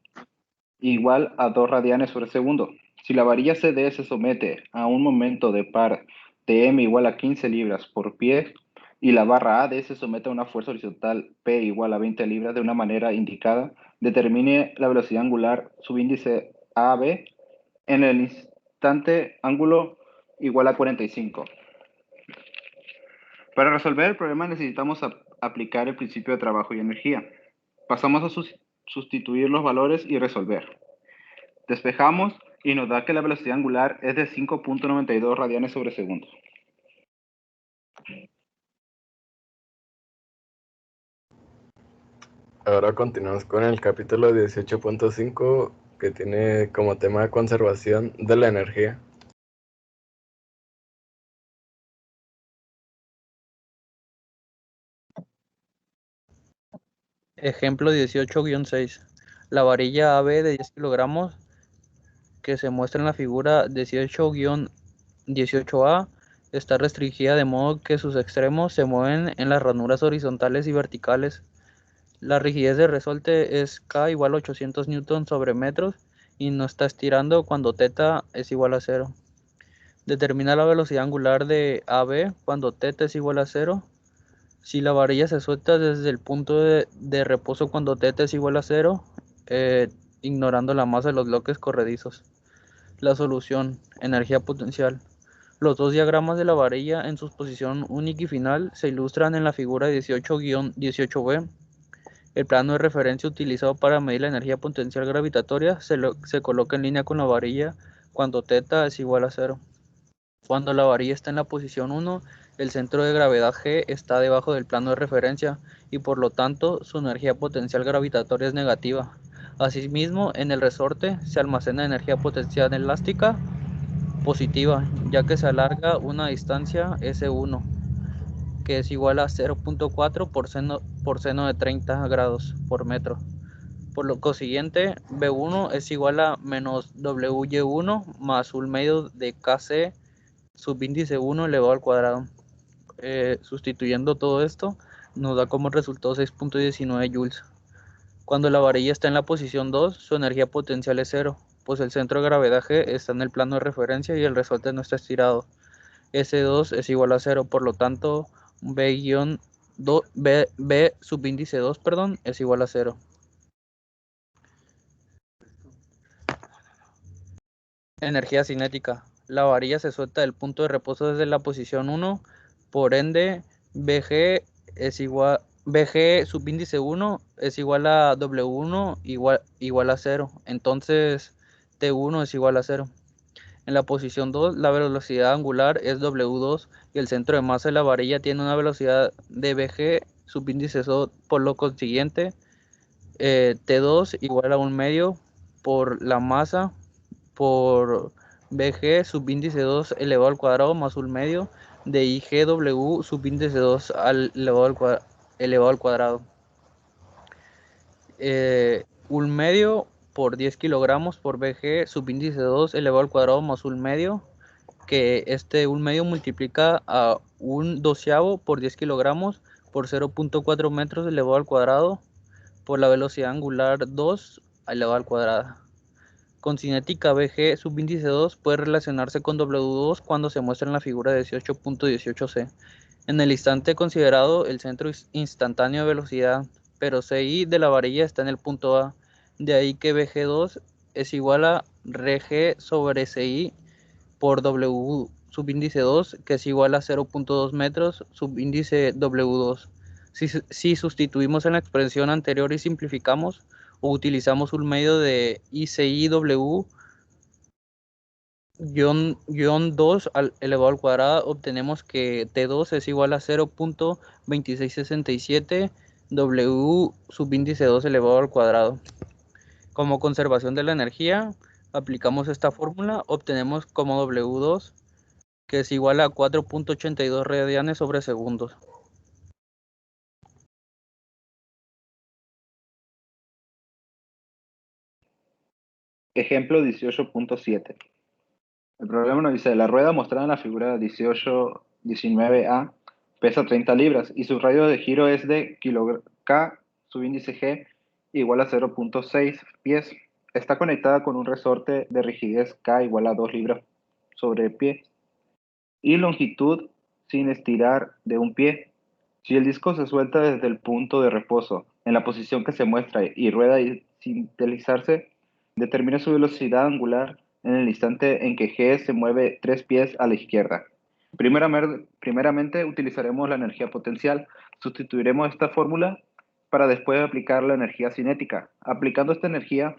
igual a 2 radianes sobre segundo. Si la varilla CD se somete a un momento de par de M igual a 15 libras por pie, y la barra AD se somete a una fuerza horizontal P igual a 20 libras de una manera indicada, determine la velocidad angular subíndice AB en el instante ángulo igual a 45. Para resolver el problema necesitamos aplicar el principio de trabajo y energía. Pasamos a sustituir los valores y resolver. Despejamos y nos da que la velocidad angular es de 5.92 radianes sobre segundo. Ahora continuamos con el capítulo 18.5 que tiene como tema conservación de la energía. Ejemplo 18-6. La varilla AB de 10 kilogramos que se muestra en la figura 18-18A está restringida de modo que sus extremos se mueven en las ranuras horizontales y verticales. La rigidez de resorte es K igual a 800 Newton sobre metros y no está estirando cuando θ es igual a 0. Determina la velocidad angular de AB cuando θ es igual a 0. Si la varilla se suelta desde el punto de reposo cuando θ es igual a 0, ignorando la masa de los bloques corredizos. La solución, energía potencial. Los dos diagramas de la varilla en su posición única y final se ilustran en la figura 18-18b. El plano de referencia utilizado para medir la energía potencial gravitatoria se coloca en línea con la varilla cuando θ es igual a 0. Cuando la varilla está en la posición 1, el centro de gravedad G está debajo del plano de referencia y por lo tanto su energía potencial gravitatoria es negativa. Asimismo, en el resorte se almacena energía potencial elástica positiva, ya que se alarga una distancia S1, que es igual a 0.4 por seno de 30 grados por metro. Por lo consiguiente, B1 es igual a menos WY1 más un medio de KC subíndice 1 elevado al cuadrado. Sustituyendo todo esto, nos da como resultado 6.19 joules. Cuando la varilla está en la posición 2, su energía potencial es 0, pues el centro de gravedad G está en el plano de referencia y el resorte no está estirado. S2 es igual a 0, por lo tanto, B subíndice 2, es igual a 0. Energía cinética. La varilla se suelta del punto de reposo desde la posición 1, por ende, BG subíndice 1 es igual a W1 igual a 0. Entonces, T1 es igual a 0. En la posición 2, la velocidad angular es W2 y el centro de masa de la varilla tiene una velocidad de BG subíndice 2, por lo consiguiente, T2 igual a 1 medio por la masa por BG subíndice 2 elevado al cuadrado más 1 medio de IGW subíndice 2 elevado al cuadrado. 1 medio por 10 kilogramos por BG subíndice 2 elevado al cuadrado más 1 medio, que 1 medio multiplica a 1/12 por 10 kilogramos por 0.4 metros elevado al cuadrado por la velocidad angular 2 elevado al cuadrado. Con cinética BG subíndice 2 puede relacionarse con W2 cuando se muestra en la figura 18.18c. En el instante considerado, el centro instantáneo de velocidad, pero CI de la varilla está en el punto A. De ahí que BG2 es igual a RG sobre CI por W subíndice 2, que es igual a 0.2 metros subíndice W2. Si sustituimos en la expresión anterior y simplificamos, o utilizamos un medio de ICIW -2 elevado al cuadrado, obtenemos que T2 es igual a 0.2667 W subíndice 2 elevado al cuadrado. Como conservación de la energía, aplicamos esta fórmula, obtenemos como W2, que es igual a 4.82 radianes sobre segundos. Ejemplo 18.7. El problema nos dice, la rueda mostrada en la figura 18-19A pesa 30 libras y su radio de giro es de K subíndice G igual a 0.6 pies. Está conectada con un resorte de rigidez K igual a 2 libras sobre pie y longitud sin estirar de un pie. Si el disco se suelta desde el punto de reposo en la posición que se muestra y rueda sin deslizarse, determina su velocidad angular en el instante en que G se mueve 3 pies a la izquierda. Primeramente utilizaremos la energía potencial. Sustituiremos esta fórmula para después aplicar la energía cinética. Aplicando esta energía,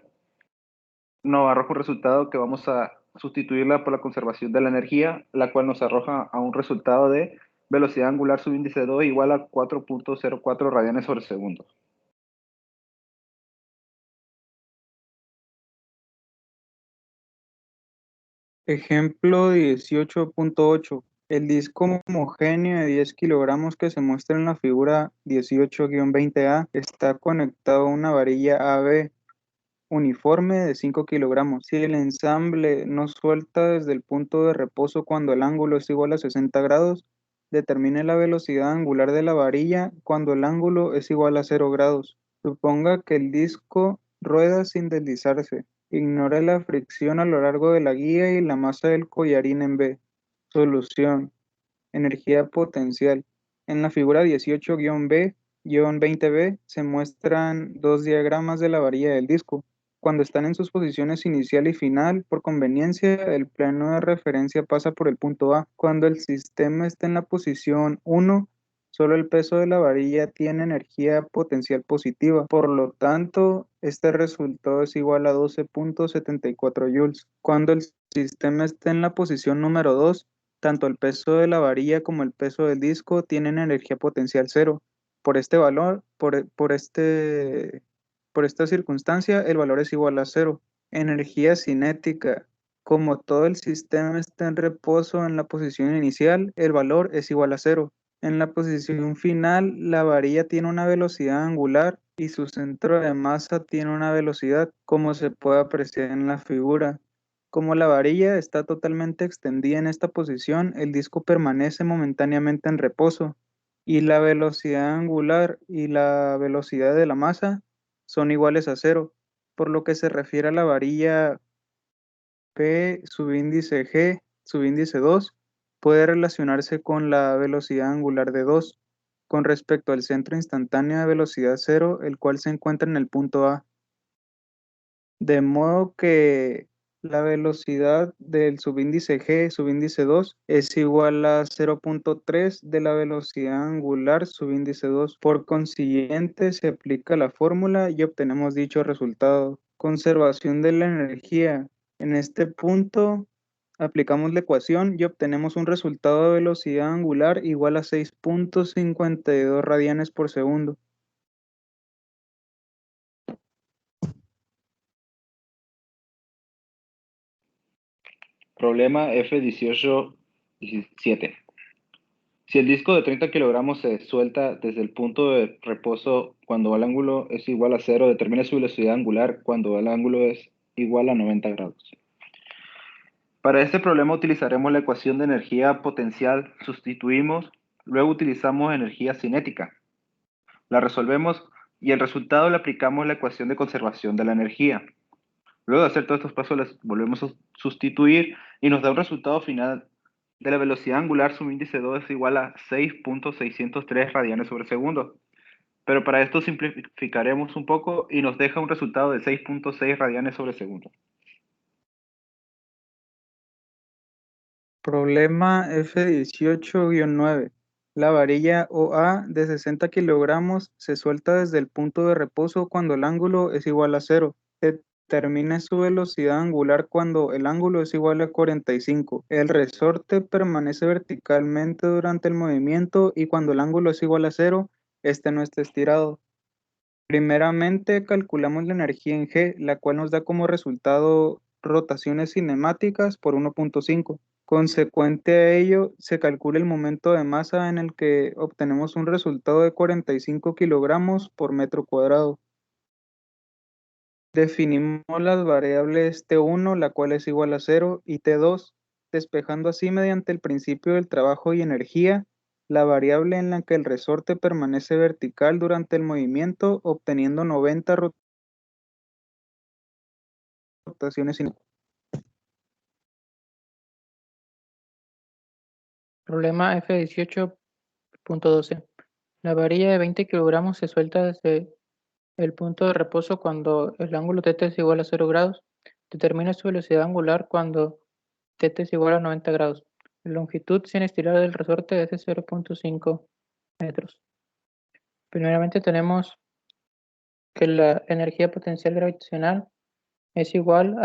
nos arroja un resultado que vamos a sustituirla por la conservación de la energía, la cual nos arroja a un resultado de velocidad angular subíndice 2 igual a 4.04 radianes sobre segundo. Ejemplo 18.8. El disco homogéneo de 10 kilogramos que se muestra en la figura 18-20A está conectado a una varilla AB uniforme de 5 kilogramos. Si el ensamble no suelta desde el punto de reposo cuando el ángulo es igual a 60 grados, determine la velocidad angular de la varilla cuando el ángulo es igual a 0 grados. Suponga que el disco rueda sin deslizarse. Ignore la fricción a lo largo de la guía y la masa del collarín en B. Solución. Energía potencial. En la figura 18-B-20B se muestran dos diagramas de la varilla del disco. Cuando están en sus posiciones inicial y final, por conveniencia, el plano de referencia pasa por el punto A. Cuando el sistema está en la posición 1, solo el peso de la varilla tiene energía potencial positiva. Por lo tanto, este resultado es igual a 12.74 joules. Cuando el sistema está en la posición número 2, tanto el peso de la varilla como el peso del disco tienen energía potencial cero. Por este valor, por esta circunstancia, el valor es igual a cero. Energía cinética. Como todo el sistema está en reposo en la posición inicial, el valor es igual a cero. En la posición final, la varilla tiene una velocidad angular y su centro de masa tiene una velocidad, como se puede apreciar en la figura. Como la varilla está totalmente extendida en esta posición, el disco permanece momentáneamente en reposo y la velocidad angular y la velocidad de la masa son iguales a cero, por lo que se refiere a la varilla P subíndice G subíndice 2 puede relacionarse con la velocidad angular de 2 con respecto al centro instantáneo de velocidad cero, el cual se encuentra en el punto A. De modo que la velocidad del subíndice G subíndice 2 es igual a 0.3 de la velocidad angular subíndice 2. Por consiguiente, se aplica la fórmula y obtenemos dicho resultado. Conservación de la energía. En este punto, aplicamos la ecuación y obtenemos un resultado de velocidad angular igual a 6.52 radianes por segundo. Problema F18-17. Si el disco de 30 kilogramos se suelta desde el punto de reposo cuando el ángulo es igual a 0, determine su velocidad angular cuando el ángulo es igual a 90 grados. Para este problema utilizaremos la ecuación de energía potencial, sustituimos, luego utilizamos energía cinética. La resolvemos y el resultado le aplicamos la ecuación de conservación de la energía. Luego de hacer todos estos pasos, les volvemos a sustituir y nos da un resultado final de la velocidad angular subíndice 2 es igual a 6.603 radianes sobre segundo. Pero para esto simplificaremos un poco y nos deja un resultado de 6.6 radianes sobre segundo. Problema F18-9. La varilla OA de 60 kilogramos se suelta desde el punto de reposo cuando el ángulo es igual a 0. Determine su velocidad angular cuando el ángulo es igual a 45. El resorte permanece verticalmente durante el movimiento y cuando el ángulo es igual a 0, este no está estirado. Primeramente calculamos la energía en G, la cual nos da como resultado rotaciones cinemáticas por 1.5. Consecuente a ello, se calcula el momento de masa en el que obtenemos un resultado de 45 kilogramos por metro cuadrado. Definimos las variables T1, la cual es igual a 0, y T2, despejando así mediante el principio del trabajo y energía, la variable en la que el resorte permanece vertical durante el movimiento, obteniendo 90 rotaciones cinemáticas. Problema F18.12. La varilla de 20 kilogramos se suelta desde el punto de reposo cuando el ángulo θ es igual a 0 grados. Determina su velocidad angular cuando θ es igual a 90 grados. La longitud sin estirar del resorte es de 0.5 metros. Primeramente tenemos que la energía potencial gravitacional es igual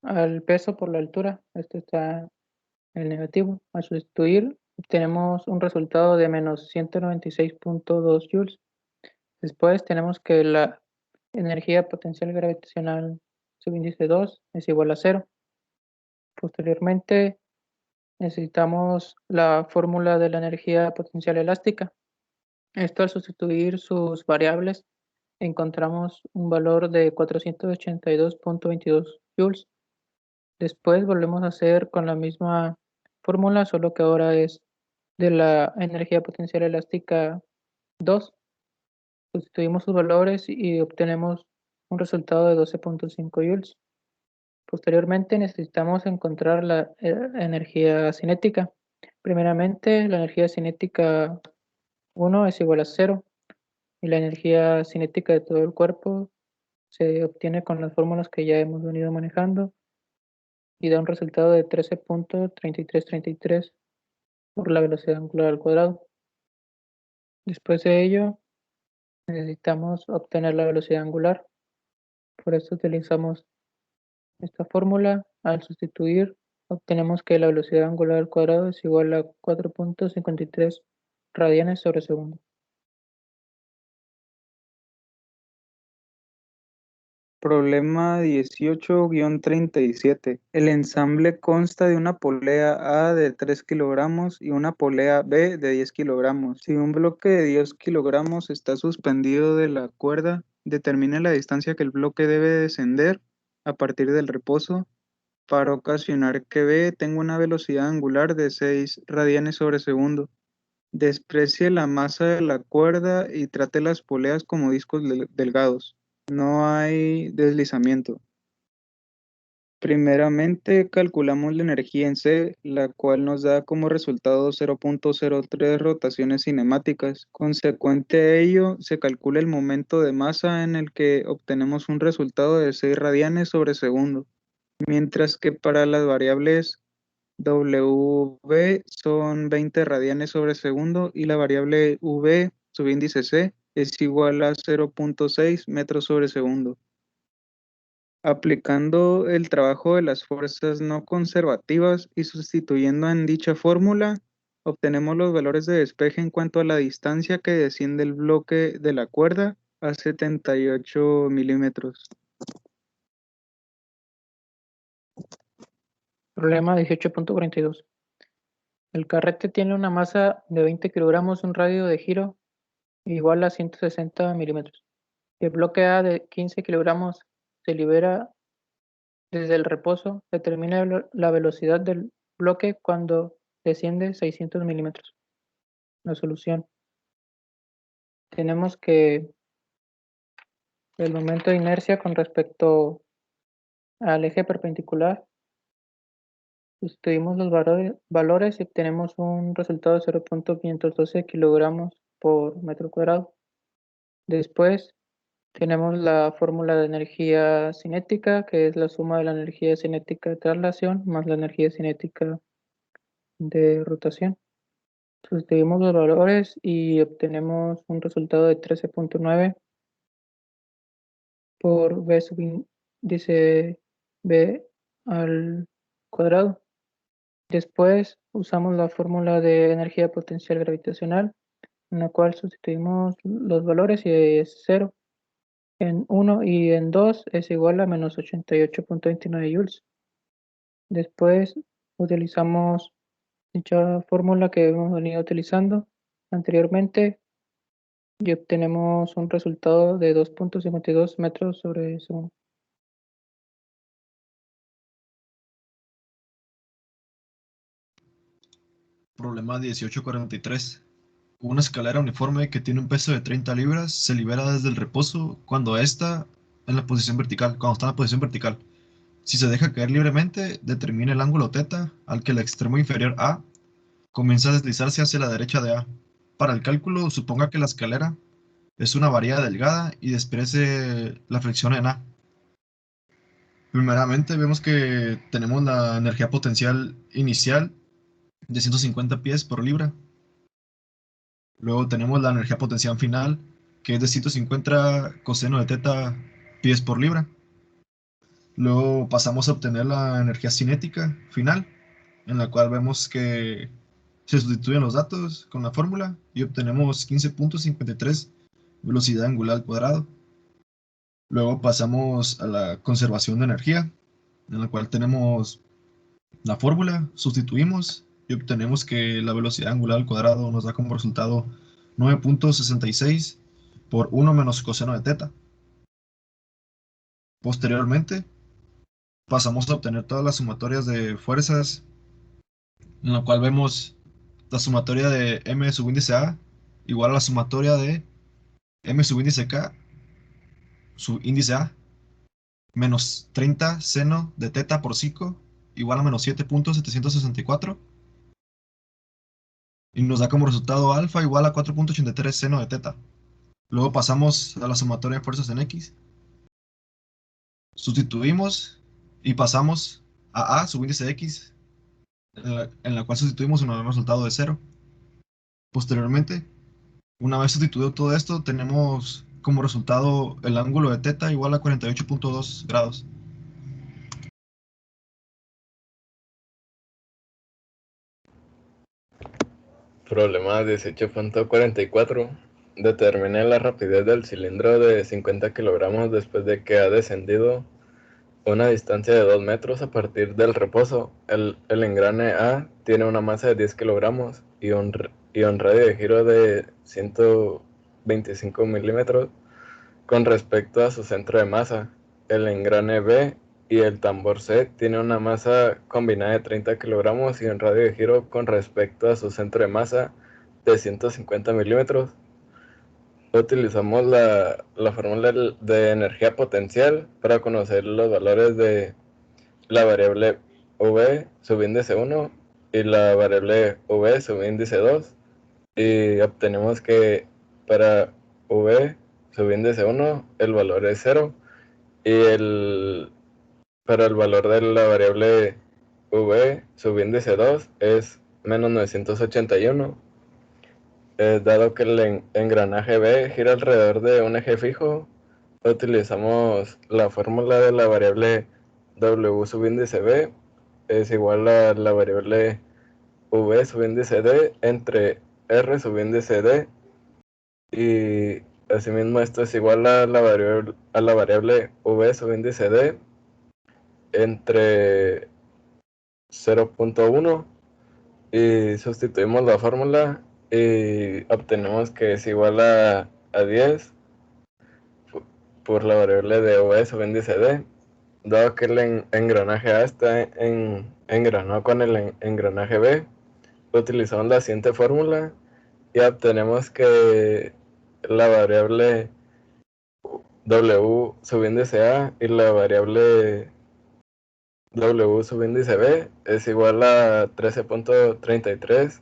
al peso por la altura. Esto está en el negativo. Al sustituir, obtenemos un resultado de menos 196.2 joules. Después tenemos que la energía potencial gravitacional subíndice 2 es igual a 0. Posteriormente, necesitamos la fórmula de la energía potencial elástica. Esto, al sustituir sus variables, encontramos un valor de 482.22 joules. Después volvemos a hacer con la misma fórmula, solo que ahora es de la energía potencial elástica 2. Sustituimos sus valores y obtenemos un resultado de 12.5 joules. Posteriormente necesitamos encontrar la energía cinética. Primeramente, la energía cinética 1 es igual a 0 y la energía cinética de todo el cuerpo se obtiene con las fórmulas que ya hemos venido manejando y da un resultado de 13.3333 por la velocidad angular al cuadrado. Después de ello, necesitamos obtener la velocidad angular. Por eso utilizamos esta fórmula. Al sustituir, obtenemos que la velocidad angular al cuadrado es igual a 4.53 radianes sobre segundo. Problema 18-37. El ensamble consta de una polea A de 3 kilogramos y una polea B de 10 kilogramos. Si un bloque de 10 kilogramos está suspendido de la cuerda, determine la distancia que el bloque debe descender a partir del reposo para ocasionar que B tenga una velocidad angular de 6 radianes sobre segundo. Desprecie la masa de la cuerda y trate las poleas como discos delgados. No hay deslizamiento. Primeramente calculamos la energía en C, la cual nos da como resultado 0.03 rotaciones cinemáticas. Consecuente a ello, se calcula el momento de masa en el que obtenemos un resultado de 6 radianes sobre segundo, mientras que para las variables W son 20 radianes sobre segundo y la variable V, subíndice C, es igual a 0.6 metros sobre segundo. Aplicando el trabajo de las fuerzas no conservativas y sustituyendo en dicha fórmula, obtenemos los valores de despeje en cuanto a la distancia que desciende el bloque de la cuerda a 78 milímetros. Problema 18.42. El carrete tiene una masa de 20 kilogramos, un radio de giro igual a 160 milímetros. El bloque A de 15 kilogramos se libera desde el reposo. Determina la velocidad del bloque cuando desciende 600 milímetros. La solución. Tenemos que el momento de inercia con respecto al eje perpendicular. Sustituimos los valores y obtenemos un resultado de 0.512 kilogramos por metro cuadrado. Después tenemos la fórmula de energía cinética, que es la suma de la energía cinética de traslación más la energía cinética de rotación. Sustituimos los valores y obtenemos un resultado de 13.9 por V subíndice B al cuadrado. Después usamos la fórmula de energía potencial gravitacional, en la cual sustituimos los valores y es 0. En 1 y en 2 es igual a menos 88.29 joules. Después utilizamos dicha fórmula que hemos venido utilizando anteriormente y obtenemos un resultado de 2.52 metros sobre segundo. Problema 1843. Una escalera uniforme que tiene un peso de 30 libras se libera desde el reposo cuando está en la posición vertical, Si se deja caer libremente, determina el ángulo θ al que el extremo inferior A comienza a deslizarse hacia la derecha de A. Para el cálculo, suponga que la escalera es una varilla delgada y desprecie la fricción en A. Primeramente vemos que tenemos la energía potencial inicial de 150 pies por libra. Luego tenemos la energía potencial final, que es de 150 coseno de teta pies por libra. Luego pasamos a obtener la energía cinética final, en la cual vemos que se sustituyen los datos con la fórmula y obtenemos 15.53 velocidad angular al cuadrado. Luego pasamos a la conservación de energía, en la cual tenemos la fórmula, sustituimos y obtenemos que la velocidad angular al cuadrado nos da como resultado 9.66 por 1 menos coseno de teta. Posteriormente, pasamos a obtener todas las sumatorias de fuerzas, en la cual vemos la sumatoria de m sub índice A igual a la sumatoria de m sub índice K sub índice A menos 30 seno de teta por 5 igual a menos 7.764 y nos da como resultado alfa igual a 4.83 seno de teta. Luego pasamos a la sumatoria de fuerzas en X, sustituimos y pasamos a A sub índice X, en la cual sustituimos y nos da un resultado de 0. Posteriormente, una vez sustituido todo esto, tenemos como resultado el ángulo de teta igual a 48.2 grados. Problema 18.44. Determine la rapidez del cilindro de 50 kilogramos después de que ha descendido una distancia de 2 metros a partir del reposo. El engrane A tiene una masa de 10 kilogramos y un radio de giro de 125 milímetros con respecto a su centro de masa. El engrane B y el tambor C tiene una masa combinada de 30 kilogramos y un radio de giro con respecto a su centro de masa de 150 milímetros. Utilizamos la fórmula de energía potencial para conocer los valores de la variable V subíndice 1 y la variable V subíndice 2 y obtenemos que para V subíndice 1 el valor es 0 y para el valor de la variable V subíndice 2 es menos 981. Dado que el engranaje B gira alrededor de un eje fijo, utilizamos la fórmula de la variable W subíndice B es igual a la variable V subíndice D entre R subíndice D y asimismo esto es igual a la variable V subíndice D entre 0.1 y sustituimos la fórmula y obtenemos que es igual a 10 por la variable de V subíndice D. Dado que el engranaje A está engranado con el engranaje B, utilizamos la siguiente fórmula y obtenemos que la variable W subíndice A y la variable W subíndice B es igual a 13.33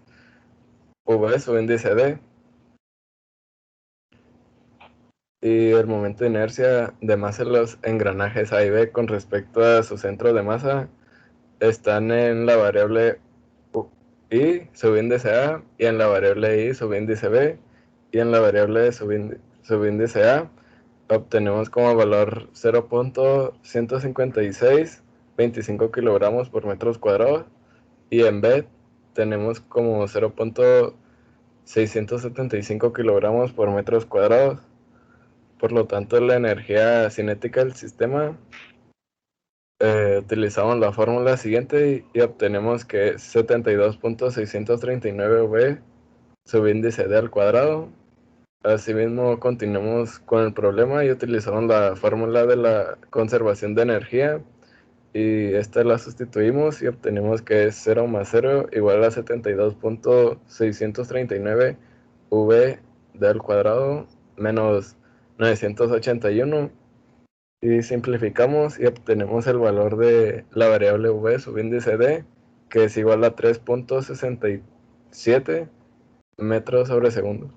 V subíndice D. Y el momento de inercia de masa en los engranajes A y B con respecto a su centro de masa están en la variable I subíndice A y en la variable I subíndice B y en la variable subíndice A obtenemos como valor 0.15625 kilogramos por metros cuadrados y en B tenemos como 0.675 kilogramos por metros cuadrados. Por lo tanto, la energía cinética del sistema, utilizamos la fórmula siguiente y obtenemos que es 72.639 V subíndice D al cuadrado. Asimismo, continuamos con el problema y utilizamos la fórmula de la conservación de energía y esta la sustituimos y obtenemos que es 0 más 0 igual a 72.639 V D al cuadrado menos 981 y simplificamos y obtenemos el valor de la variable V subíndice D que es igual a 3.67 metros sobre segundo.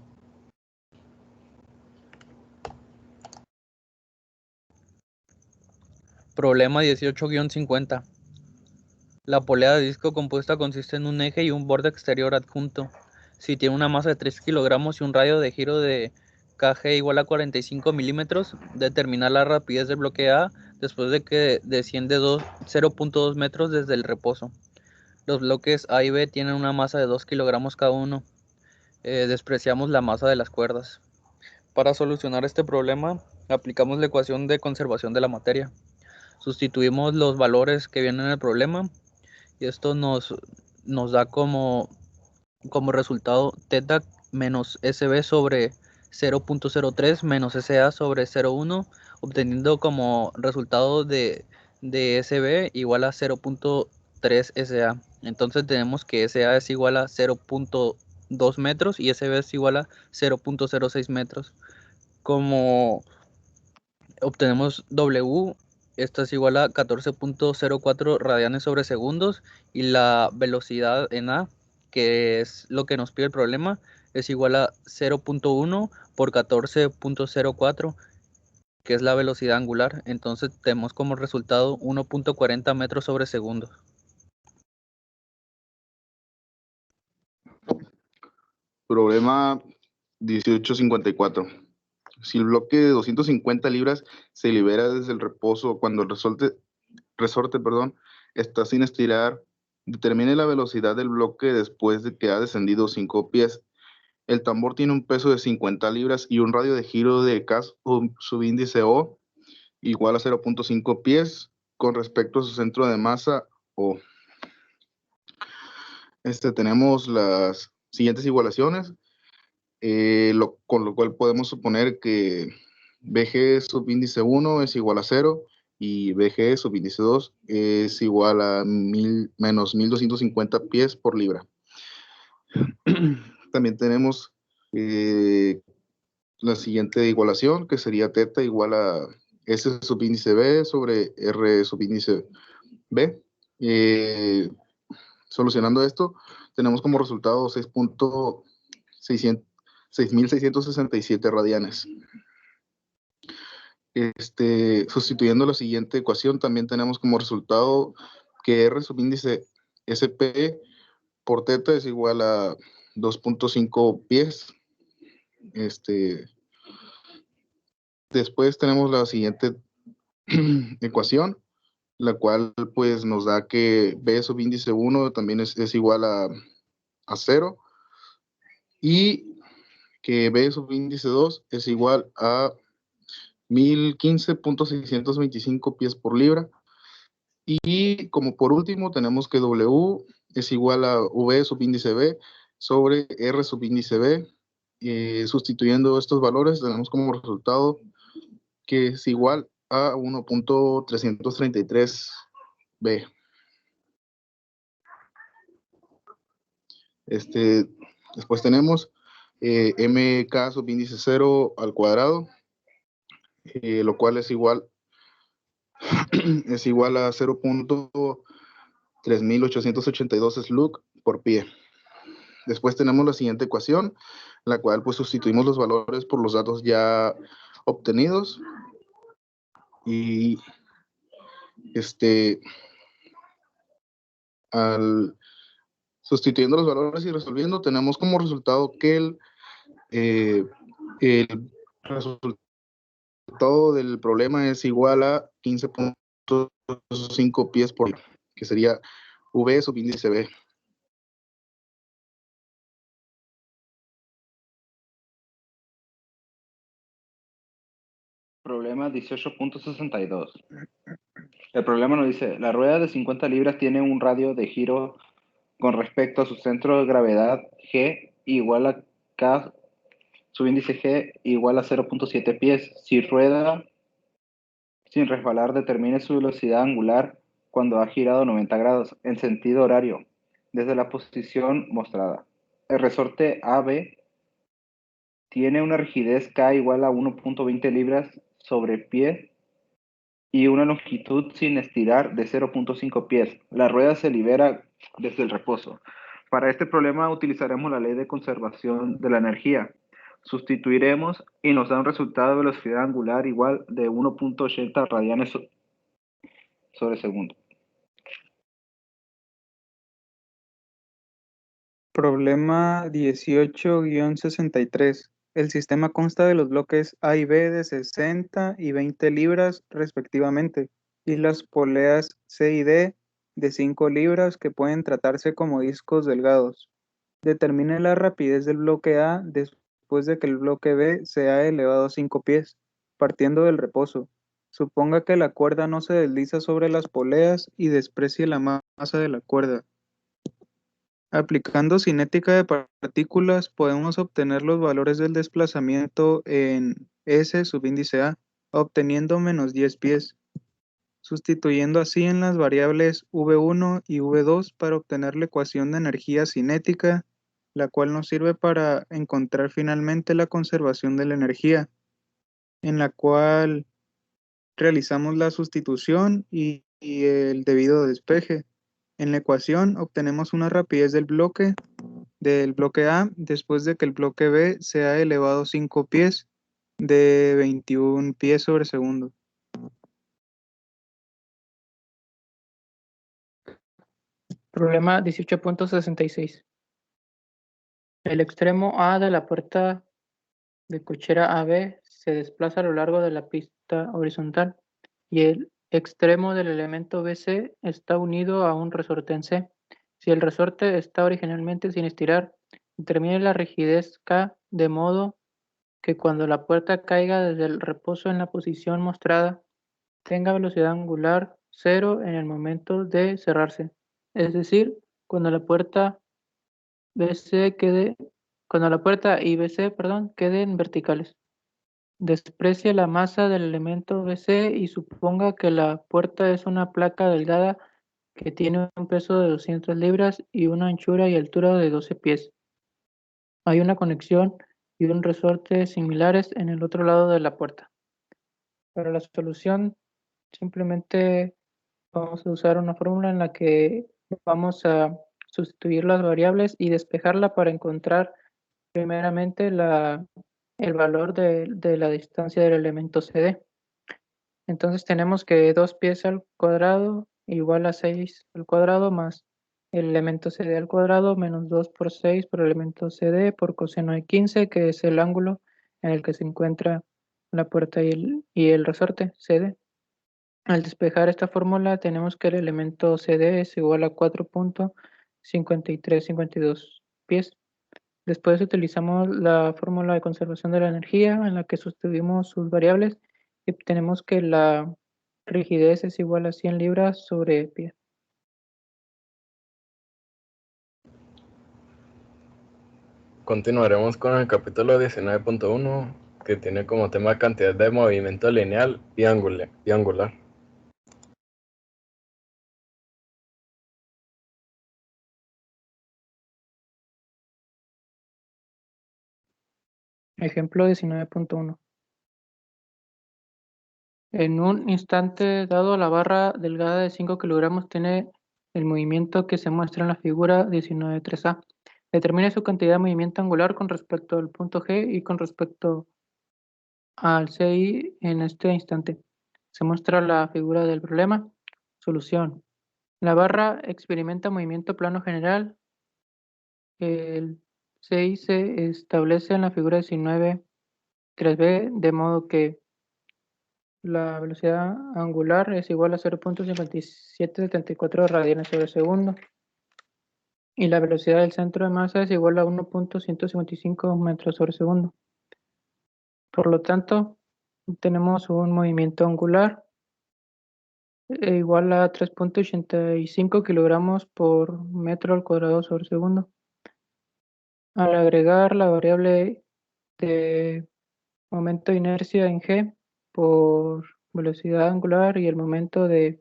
Problema 18-50. La polea de disco compuesta consiste en un eje y un borde exterior adjunto. Si tiene una masa de 3 kilogramos y un radio de giro de kg igual a 45 milímetros, determina la rapidez del bloque A después de que desciende 0.2 metros desde el reposo. Los bloques A y B tienen una masa de 2 kilogramos cada uno. Despreciamos la masa de las cuerdas. Para solucionar este problema, aplicamos la ecuación de conservación de la materia. Sustituimos los valores que vienen en el problema y esto nos da como resultado θ menos SB sobre 0.03 menos SA sobre 0.1, obteniendo como resultado de SB igual a 0.3 SA. Entonces tenemos que SA es igual a 0.2 metros y SB es igual a 0.06 metros. Como obtenemos W, esta es igual a 14.04 radianes sobre segundos y la velocidad en A, que es lo que nos pide el problema, es igual a 0.1 por 14.04, que es la velocidad angular. Entonces tenemos como resultado 1.40 metros sobre segundos. Problema 1854. Si el bloque de 250 libras se libera desde el reposo cuando el resorte, está sin estirar, determine la velocidad del bloque después de que ha descendido 5 pies. El tambor tiene un peso de 50 libras y un radio de giro de K subíndice O igual a 0.5 pies con respecto a su centro de masa O. Tenemos las siguientes igualaciones, con lo cual podemos suponer que BG subíndice 1 es igual a 0 y BG subíndice 2 es igual a menos 1250 pies por libra. También tenemos la siguiente igualación, que sería θ igual a S subíndice B sobre R subíndice B. Solucionando esto, tenemos como resultado 6.667 radianes. Sustituyendo la siguiente ecuación, también tenemos como resultado que R subíndice SP por θ es igual a 2.5 pies. Después tenemos la siguiente ecuación, la cual pues nos da que B subíndice 1 también es igual a 0 y que B subíndice 2 es igual a 1015.625 pies por libra. Y como por último tenemos que W es igual a V subíndice B sobre R subíndice B. Sustituyendo estos valores tenemos como resultado que es igual a 1.333 B. Después tenemos MK subíndice 0 al cuadrado, lo cual es igual a 0.3882 slug por pie. Después tenemos la siguiente ecuación, la cual pues sustituimos los valores por los datos ya obtenidos y sustituyendo los valores y resolviendo tenemos como resultado que el resultado del problema es igual a 15.5 pies por libra, que sería V subíndice B. Problema 18.62. El problema nos dice, la rueda de 50 libras tiene un radio de giro con respecto a su centro de gravedad G igual a K, subíndice G igual a 0.7 pies. Si rueda sin resbalar, determine su velocidad angular cuando ha girado 90 grados en sentido horario desde la posición mostrada. El resorte AB tiene una rigidez K igual a 1.20 libras sobre pie y una longitud sin estirar de 0.5 pies. La rueda se libera desde el reposo. Para este problema utilizaremos la ley de conservación de la energía. Sustituiremos y nos da un resultado de velocidad angular igual de 1.80 radianes sobre segundo. Problema 18-63. El sistema consta de los bloques A y B de 60 y 20 libras respectivamente, y las poleas C y D de 5 libras que pueden tratarse como discos delgados. Determine la rapidez del bloque A después de que el bloque B se ha elevado a 5 pies, partiendo del reposo. Suponga que la cuerda no se desliza sobre las poleas y desprecie la masa de la cuerda. Aplicando cinética de partículas, podemos obtener los valores del desplazamiento en S subíndice A, obteniendo menos 10 pies, sustituyendo así en las variables V1 y V2 para obtener la ecuación de energía cinética, la cual nos sirve para encontrar finalmente la conservación de la energía, en la cual realizamos la sustitución y el debido despeje. En la ecuación obtenemos una rapidez del bloque A después de que el bloque B se ha elevado 5 pies de 21 pies sobre segundo. Problema 18.66. El extremo A de la puerta de cochera AB se desplaza a lo largo de la pista horizontal y el extremo del elemento BC está unido a un resorte en C. Si el resorte está originalmente sin estirar, determine la rigidez K de modo que cuando la puerta caiga desde el reposo en la posición mostrada, tenga velocidad angular 0 en el momento de cerrarse. Es decir, cuando la puerta BC quede, cuando la puerta y BC, perdón, queden verticales. Desprecie la masa del elemento BC y suponga que la puerta es una placa delgada que tiene un peso de 200 libras y una anchura y altura de 12 pies. Hay una conexión y un resorte similares en el otro lado de la puerta. Para la solución, simplemente vamos a usar una fórmula en la que vamos a sustituir las variables y despejarla para encontrar primeramente el valor de la distancia del elemento CD. Entonces tenemos que 2 pies al cuadrado igual a 6 al cuadrado más el elemento CD al cuadrado menos 2 por 6 por el elemento CD por coseno de 15, que es el ángulo en el que se encuentra la puerta y el resorte CD. Al despejar esta fórmula tenemos que el elemento CD es igual a 4.5352 pies. Después utilizamos la fórmula de conservación de la energía en la que sustituimos sus variables y obtenemos que la rigidez es igual a 100 libras sobre pie. Continuaremos con el capítulo 19.1, que tiene como tema cantidad de movimiento lineal y angular. Ejemplo 19.1. En un instante dado, la barra delgada de 5 kilogramos tiene el movimiento que se muestra en la figura 19.3a. Determine su cantidad de movimiento angular con respecto al punto G y con respecto al CI en este instante. Se muestra la figura del problema. Solución. La barra experimenta movimiento plano general. El CI se establece en la figura 19.3b, de modo que la velocidad angular es igual a 0.5774 radianes sobre segundo y la velocidad del centro de masa es igual a 1.155 metros sobre segundo. Por lo tanto, tenemos un movimiento angular igual a 3.85 kilogramos por metro al cuadrado sobre segundo. Al agregar la variable de momento de inercia en G por velocidad angular y el momento de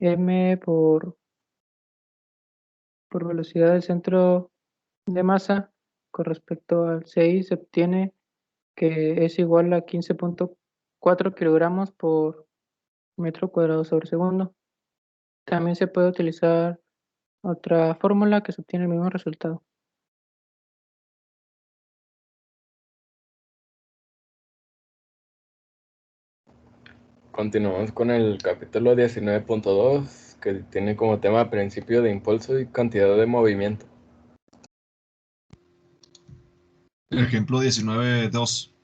m por velocidad del centro de masa con respecto al CI, se obtiene que es igual a 15.4 kilogramos por metro cuadrado sobre segundo. También se puede utilizar otra fórmula que se obtiene el mismo resultado. Continuamos con el capítulo 19.2, que tiene como tema principio de impulso y cantidad de movimiento. Ejemplo 19.2.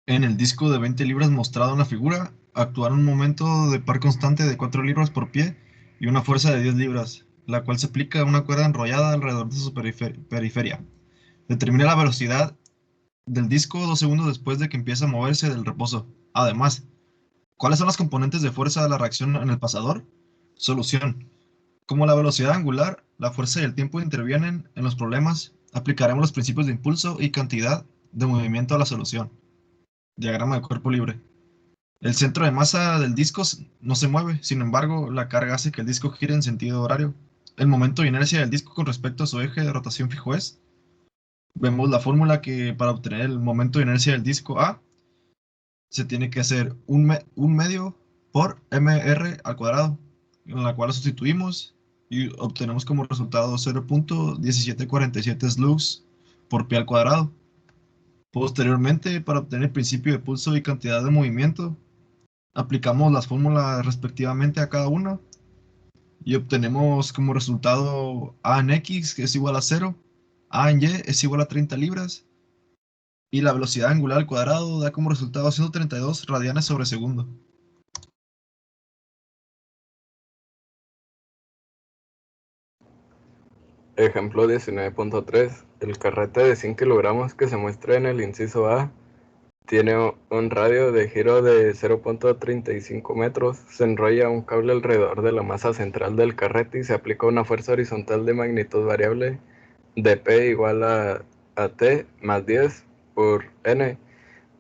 En el disco de 20 libras mostrado en la figura, actuar un momento de par constante de 4 libras por pie y una fuerza de 10 libras, la cual se aplica a una cuerda enrollada alrededor de su periferia. Determina la velocidad del disco 2 segundos después de que empiece a moverse del reposo. Además, ¿cuáles son las componentes de fuerza de la reacción en el pasador? Solución. Como la velocidad angular, la fuerza y el tiempo intervienen en los problemas, aplicaremos los principios de impulso y cantidad de movimiento a la solución. Diagrama de cuerpo libre. El centro de masa del disco no se mueve, sin embargo, la carga hace que el disco gire en sentido horario. El momento de inercia del disco con respecto a su eje de rotación fijo es. Vemos la fórmula que para obtener el momento de inercia del disco A se tiene que hacer un medio por mr al cuadrado, en la cual lo sustituimos y obtenemos como resultado 0.1747 slugs por pie al cuadrado. Posteriormente, para obtener el principio de pulso y cantidad de movimiento, aplicamos las fórmulas respectivamente a cada una y obtenemos como resultado A en X, que es igual a 0, A en Y es igual a 30 libras, y la velocidad angular al cuadrado da como resultado 132 radianes sobre segundo. Ejemplo 19.3. El carrete de 100 kilogramos que se muestra en el inciso A tiene un radio de giro de 0.35 metros. Se enrolla un cable alrededor de la masa central del carrete y se aplica una fuerza horizontal de magnitud variable de P igual a T más 10 por N,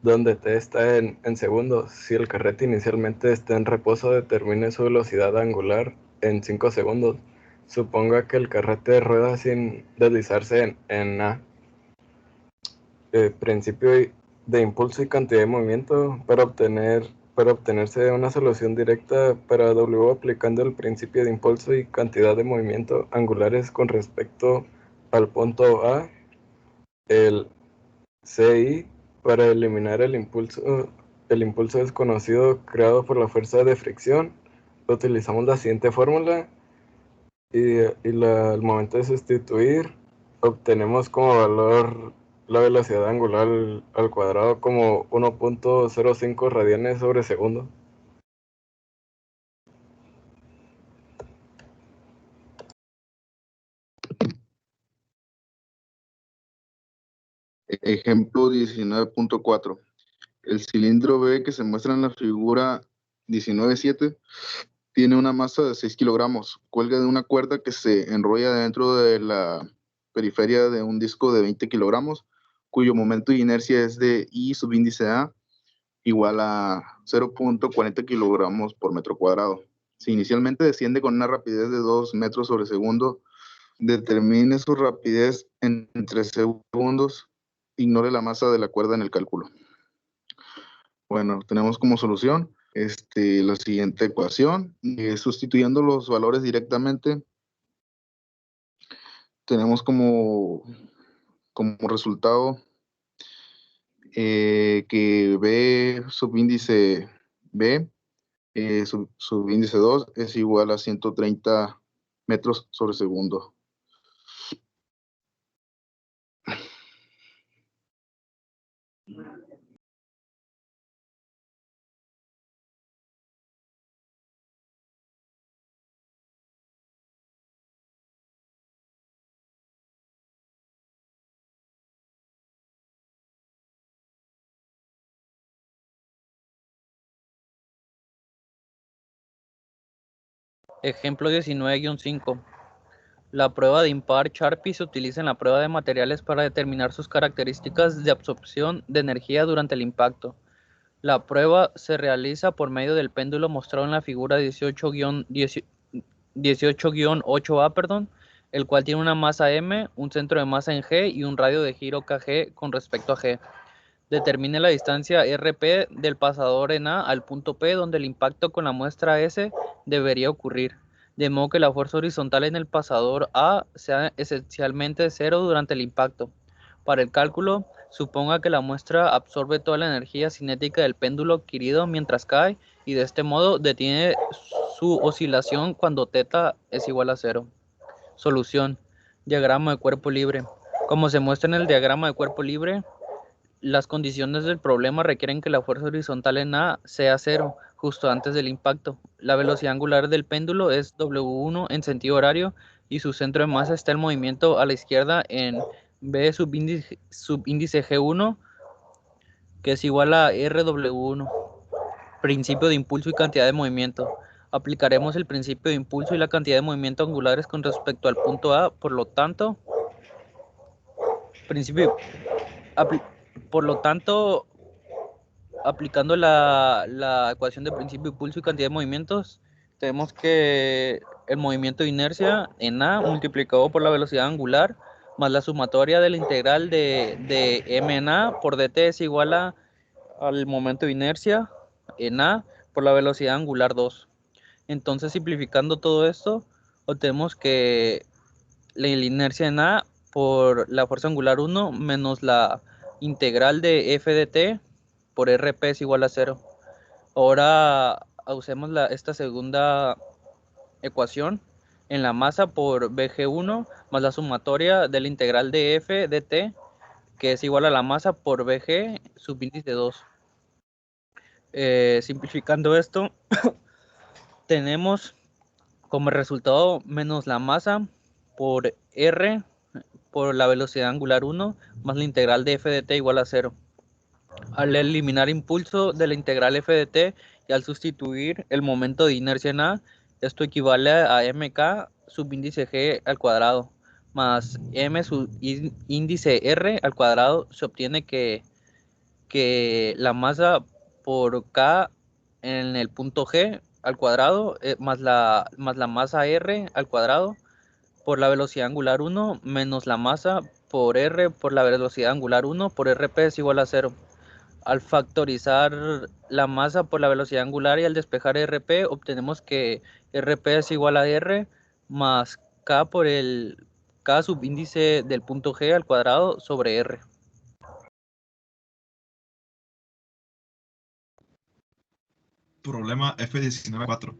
donde T está en segundos. Si el carrete inicialmente está en reposo, determine su velocidad angular en 5 segundos. Suponga que el carrete rueda sin deslizarse en A. Principio de impulso y cantidad de movimiento. Para obtenerse una solución directa para W aplicando el principio de impulso y cantidad de movimiento angulares con respecto al punto A, el CI, para eliminar el impulso desconocido creado por la fuerza de fricción, utilizamos la siguiente fórmula y al momento de sustituir obtenemos como valor la velocidad angular al cuadrado como 1.05 radianes sobre segundo. Ejemplo 19.4. El cilindro B que se muestra en la figura 19.7 tiene una masa de 6 kilogramos. Cuelga de una cuerda que se enrolla dentro de la periferia de un disco de 20 kilogramos, cuyo momento de inercia es de I subíndice A igual a 0.40 kilogramos por metro cuadrado. Si inicialmente desciende con una rapidez de 2 metros sobre segundo, determine su rapidez en 3 segundos. Ignore la masa de la cuerda en el cálculo. Bueno, tenemos como solución la siguiente ecuación. Sustituyendo los valores directamente, tenemos como resultado que B subíndice B, subíndice 2 es igual a 130 metros sobre segundo. Ejemplo 19-5. La prueba de impar Charpy se utiliza en la prueba de materiales para determinar sus características de absorción de energía durante el impacto. La prueba se realiza por medio del péndulo mostrado en la figura 18-8A, el cual tiene una masa M, un centro de masa en G y un radio de giro KG con respecto a G. Determine la distancia RP del pasador en A al punto P, donde el impacto con la muestra S debería ocurrir, de modo que la fuerza horizontal en el pasador A sea esencialmente cero durante el impacto. Para el cálculo, Suponga que la muestra absorbe toda la energía cinética del péndulo adquirido mientras cae y de este modo detiene su oscilación cuando θ es igual a 0. Solución. Diagrama de cuerpo libre. Como se muestra en el diagrama de cuerpo libre, las condiciones del problema requieren que la fuerza horizontal en A sea 0, justo antes del impacto. La velocidad angular del péndulo es W1 en sentido horario y su centro de masa está en movimiento a la izquierda en B subíndice G1, que es igual a RW1. Principio de impulso y cantidad de movimiento. Aplicaremos el principio de impulso y la cantidad de movimiento angulares con respecto al punto A, por lo tanto, aplicando la ecuación de principio de impulso y cantidad de movimientos, tenemos que el movimiento de inercia en A multiplicado por la velocidad angular más la sumatoria de la integral de m en A por dt es igual al momento de inercia en A por la velocidad angular 2. Entonces, simplificando todo esto, obtenemos que la inercia en A por la fuerza angular 1 menos la integral de f de t por rp es igual a 0. Ahora usemos esta segunda ecuación en la masa por bg1 más la sumatoria de la integral de f de t, que es igual a la masa por bg subíndice 2. Simplificando esto, tenemos como resultado menos la masa por r por la velocidad angular 1 más la integral de f de t igual a 0. Al eliminar impulso de la integral f de t y al sustituir el momento de inercia en A, esto equivale a mk subíndice g al cuadrado más m subíndice r al cuadrado. Se obtiene que la masa por k en el punto G al cuadrado más la masa r al cuadrado por la velocidad angular 1 menos la masa por r por la velocidad angular 1 por rp es igual a 0. Al factorizar la masa por la velocidad angular y al despejar rp, obtenemos que rp es igual a r más k por el k subíndice del punto G al cuadrado sobre r. Problema F19.4.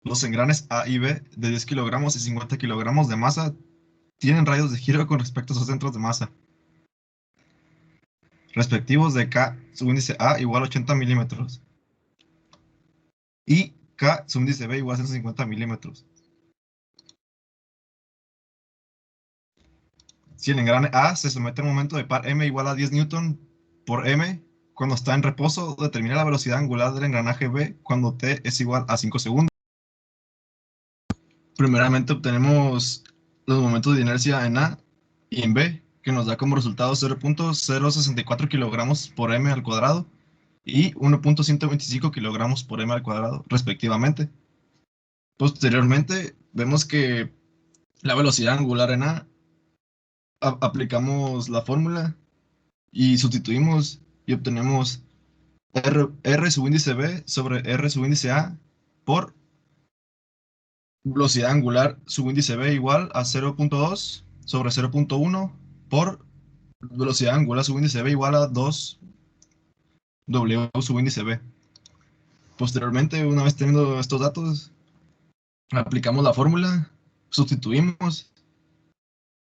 Los engranes A y B de 10 kilogramos y 50 kilogramos de masa tienen radios de giro con respecto a sus centros de masa respectivos de K subíndice A igual a 80 milímetros y K subíndice B igual a 150 milímetros. Si el engrane A se somete a un momento de par M igual a 10 Newton por M cuando está en reposo, determina la velocidad angular del engranaje B cuando T es igual a 5 segundos. Primeramente obtenemos los momentos de inercia en A y en B, que nos da como resultado 0.064 kilogramos por m al cuadrado y 1.125 kilogramos por m al cuadrado, respectivamente. Posteriormente, vemos que la velocidad angular en A, aplicamos la fórmula y sustituimos y obtenemos R subíndice B sobre R subíndice A por velocidad angular subíndice B igual a 0.2 sobre 0.1 por velocidad angular subíndice B igual a 2 W subíndice B. Posteriormente, una vez teniendo estos datos, aplicamos la fórmula, sustituimos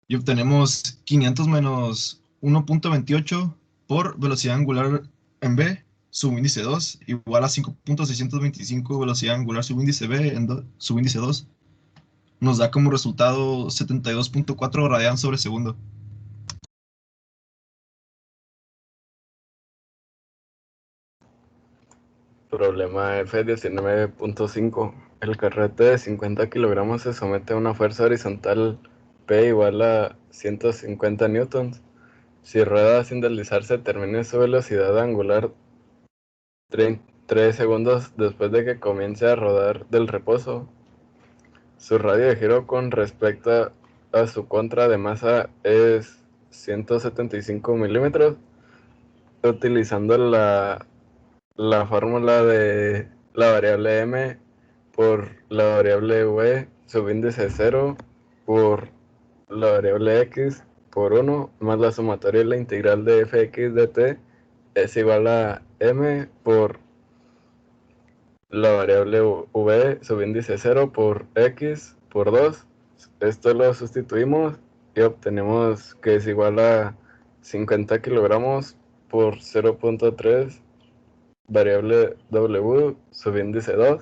y obtenemos 500 menos 1.28 por velocidad angular en B subíndice 2 igual a 5.625 velocidad angular subíndice B en subíndice 2. Nos da como resultado 72.4 radian sobre segundo. Problema F19.5. El carrete de 50 kilogramos se somete a una fuerza horizontal P igual a 150 newtons. Si rueda sin deslizarse, termine su velocidad angular 3 segundos después de que comience a rodar del reposo. Su radio de giro con respecto a su contra de masa es 175 milímetros. Utilizando la fórmula de la variable m por la variable v subíndice 0 por la variable x por 1 más la sumatoria y la integral de fx de t es igual a m por la variable v subíndice 0 por x por 2. Esto lo sustituimos y obtenemos que es igual a 50 kilogramos por 0.3 variable w subíndice 2.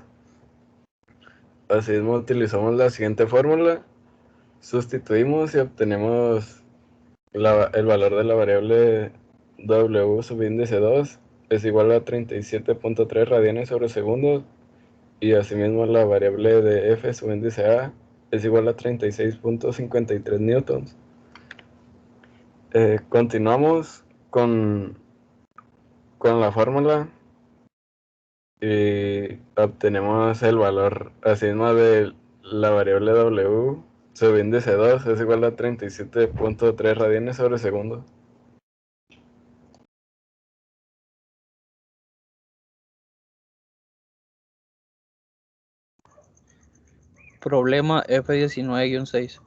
Asimismo utilizamos la siguiente fórmula, sustituimos y obtenemos el valor de la variable w subíndice 2 es igual a 37.3 radianes sobre segundo, y asimismo la variable de f subíndice a es igual a 36.53 newtons. Continuamos con la fórmula y obtenemos el valor asimismo de la variable w subíndice 2 es igual a 37.3 radianes sobre segundo. Problema F19-6.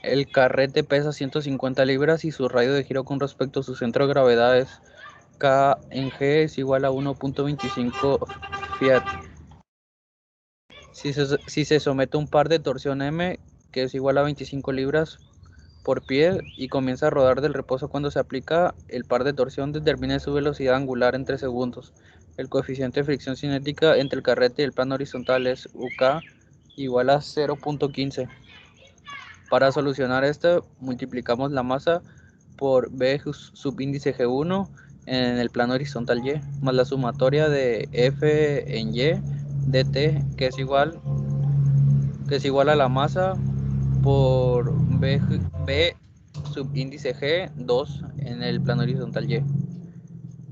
El carrete pesa 150 libras y su radio de giro con respecto a su centro de gravedad es K en G es igual a 1.25 Fiat. Si se somete a un par de torsión M, que es igual a 25 libras por pie, y comienza a rodar del reposo cuando se aplica el par de torsión, determine su velocidad angular en 3 segundos. El coeficiente de fricción cinética entre el carrete y el plano horizontal es UK igual a 0.15. Para solucionar esto, multiplicamos la masa por B subíndice G1 en el plano horizontal Y, más la sumatoria de F en Y dt, que es igual a la masa por B subíndice G2 en el plano horizontal Y.